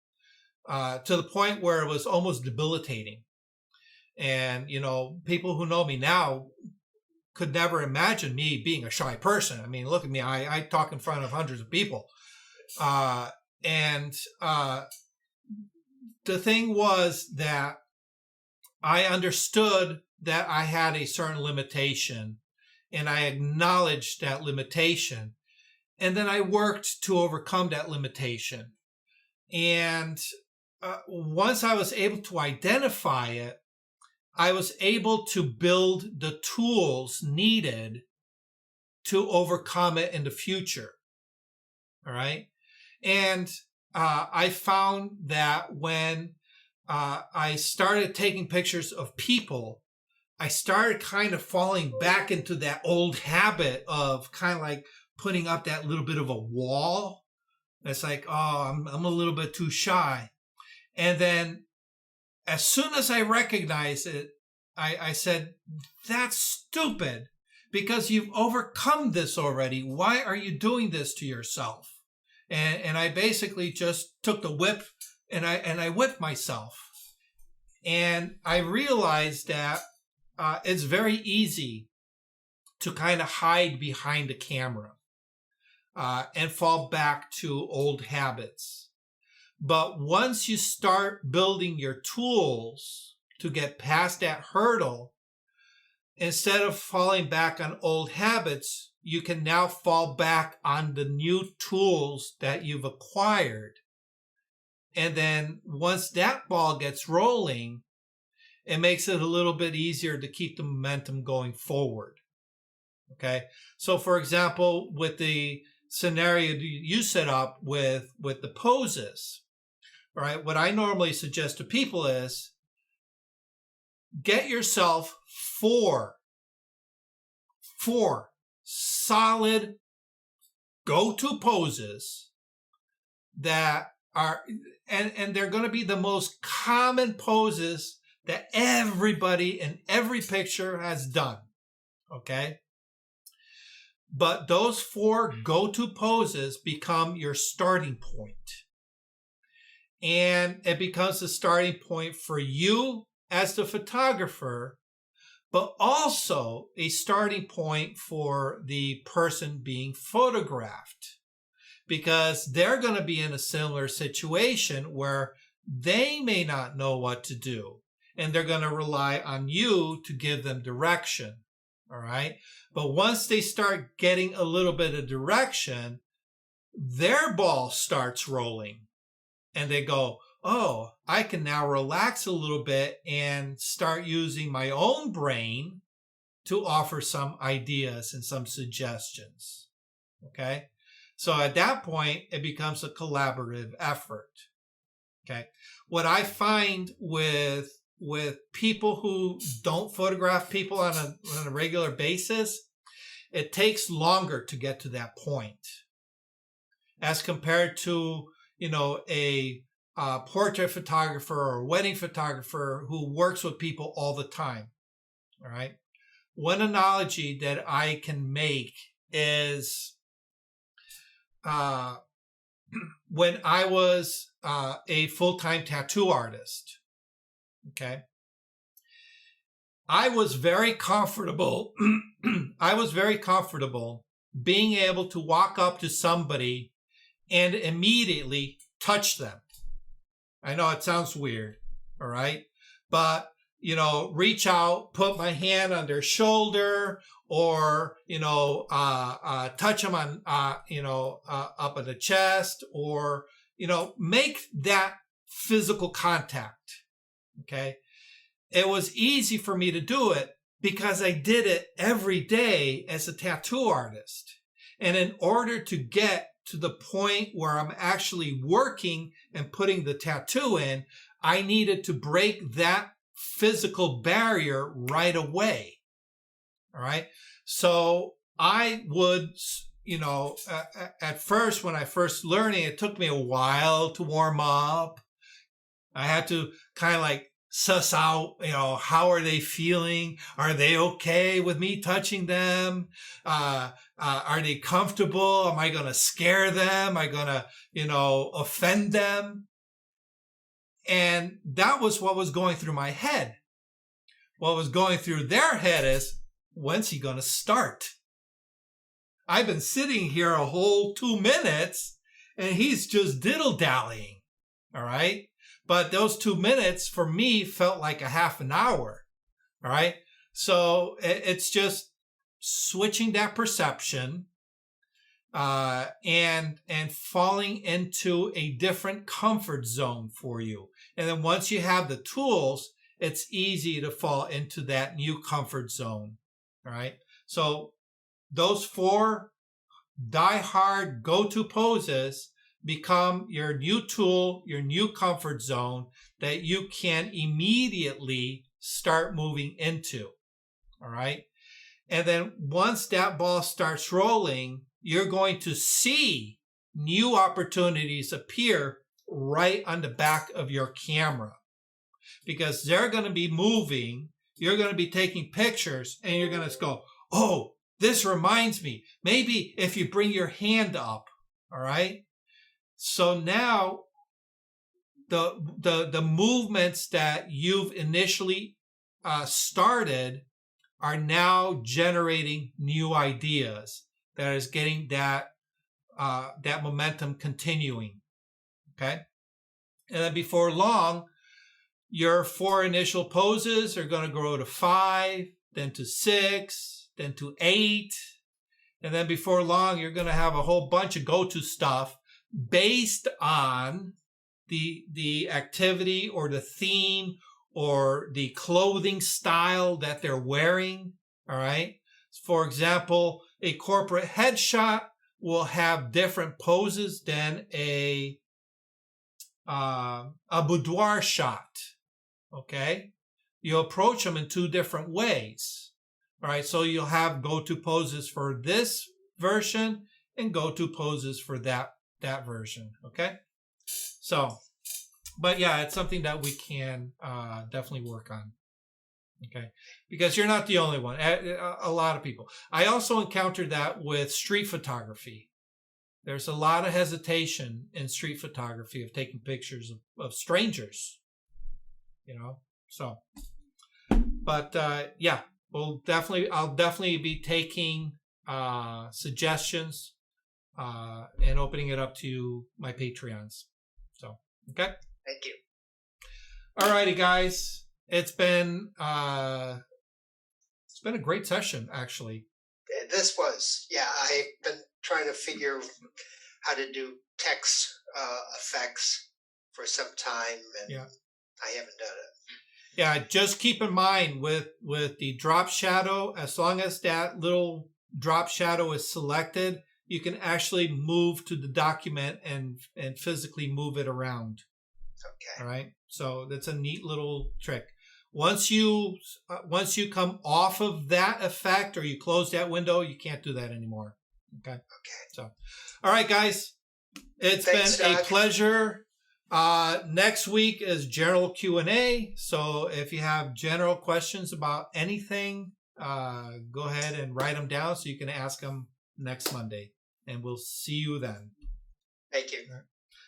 B: to the point where it was almost debilitating. And, people who know me now could never imagine me being a shy person. I mean, look at me. I talk in front of hundreds of people. And the thing was that I understood that I had a certain limitation, and I acknowledged that limitation. And then I worked to overcome that limitation. And once I was able to identify it, I was able to build the tools needed to overcome it in the future. All right. And I found that when I started taking pictures of people, I started kind of falling back into that old habit of kind of like putting up that little bit of a wall. It's like, oh, I'm a little bit too shy. And then as soon as I recognized it, I said, that's stupid, because you've overcome this already. Why are you doing this to yourself? And I basically just took the whip and I whipped myself. And I realized that it's very easy to kind of hide behind the camera and fall back to old habits. But once you start building your tools to get past that hurdle, instead of falling back on old habits, you can now fall back on the new tools that you've acquired. And then once that ball gets rolling, it makes it a little bit easier to keep the momentum going forward. Okay. So for example, with the scenario you set up with the poses, right? What I normally suggest to people is get yourself four solid go-to poses that are, and they're going to be the most common poses that everybody in every picture has done. Okay. But those 4 go-to poses become your starting point. And it becomes the starting point for you as the photographer, but also a starting point for the person being photographed, because they're going to be in a similar situation where they may not know what to do, and they're going to rely on you to give them direction. All right. But once they start getting a little bit of direction, their ball starts rolling and they go, oh, I can now relax a little bit and start using my own brain to offer some ideas and some suggestions. Okay. So at that point, it becomes a collaborative effort. Okay. What I find with people who don't photograph people on a regular basis, it takes longer to get to that point as compared to, a portrait photographer or a wedding photographer who works with people all the time. All right. One analogy that I can make is when I was a full-time tattoo artist. Okay. I was very comfortable. I was very comfortable being able to walk up to somebody and immediately touch them. I know it sounds weird. All right. But, reach out, put my hand on their shoulder, or, touch them on, up on the chest, or, make that physical contact. Okay. It was easy for me to do it because I did it every day as a tattoo artist. And in order to get to the point where I'm actually working and putting the tattoo in, I needed to break that physical barrier right away. All right. So I would, at first, when I first learning, it took me a while to warm up. I had to kind of like suss out, how are they feeling? Are they okay with me touching them? Are they comfortable? Am I going to scare them? Am I going to, offend them? And that was what was going through my head. what was going through their head is, when's he going to start? I've been sitting here a whole 2 minutes and he's just diddle-dallying. All right. But those 2 minutes for me felt like a half an hour. All right. So it's just switching that perception and falling into a different comfort zone for you. And then once you have the tools, it's easy to fall into that new comfort zone. All right. So those 4 die-hard go-to poses become your new tool, your new comfort zone that you can immediately start moving into. All right. And then once that ball starts rolling, you're going to see new opportunities appear right on the back of your camera, because they're going to be moving. You're going to be taking pictures and you're going to go, oh, this reminds me, maybe if you bring your hand up. All right. So now the movements that you've initially started are now generating new ideas that is getting that momentum continuing. Okay. And then before long, your 4 initial poses are going to grow to 5, then to 6, then to 8. And then before long, you're going to have a whole bunch of go-to stuff based on the activity or the theme or the clothing style that they're wearing. All right. For example, a corporate headshot will have different poses than a boudoir shot. Okay. You approach them in 2 different ways. All right. So you'll have go-to poses for this version and go-to poses for that version. Okay. So, but yeah, it's something that we can definitely work on. Okay. Because you're not the only one. A lot of people. I also encountered that with street photography. There's a lot of hesitation in street photography of taking pictures of strangers, you know? So, but yeah, I'll definitely be taking suggestions and opening it up to my Patreons. So, okay.
G: Thank you.
B: All righty, guys. It's been a great session, actually.
G: This was, yeah, I've been trying to figure how to do text effects for some time, and
B: Yeah.
G: I haven't done it.
B: Yeah, just keep in mind with the drop shadow, as long as that little drop shadow is selected, you can actually move to the document and physically move it around.
G: Okay.
B: All right. So that's a neat little trick. Once you come off of that effect or you close that window, you can't do that anymore. Okay.
G: Okay.
B: So, all right, guys, Thanks, been a pleasure. Next week is general Q&A. So if you have general questions about anything, go ahead and write them down so you can ask them next Monday, and we'll see you then.
G: Thank you.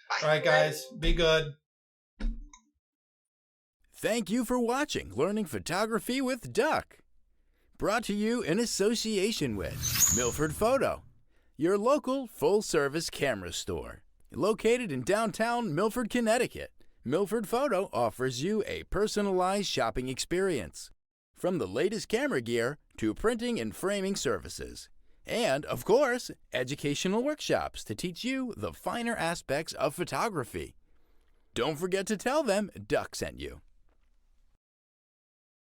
G: Bye.
B: All right, guys, be good.
A: Thank you for watching Learning Photography with Duck. Brought to you in association with Milford Photo, your local full-service camera store. Located in downtown Milford, Connecticut, Milford Photo offers you a personalized shopping experience. From the latest camera gear to printing and framing services. And, of course, educational workshops to teach you the finer aspects of photography. Don't forget to tell them Duck sent you.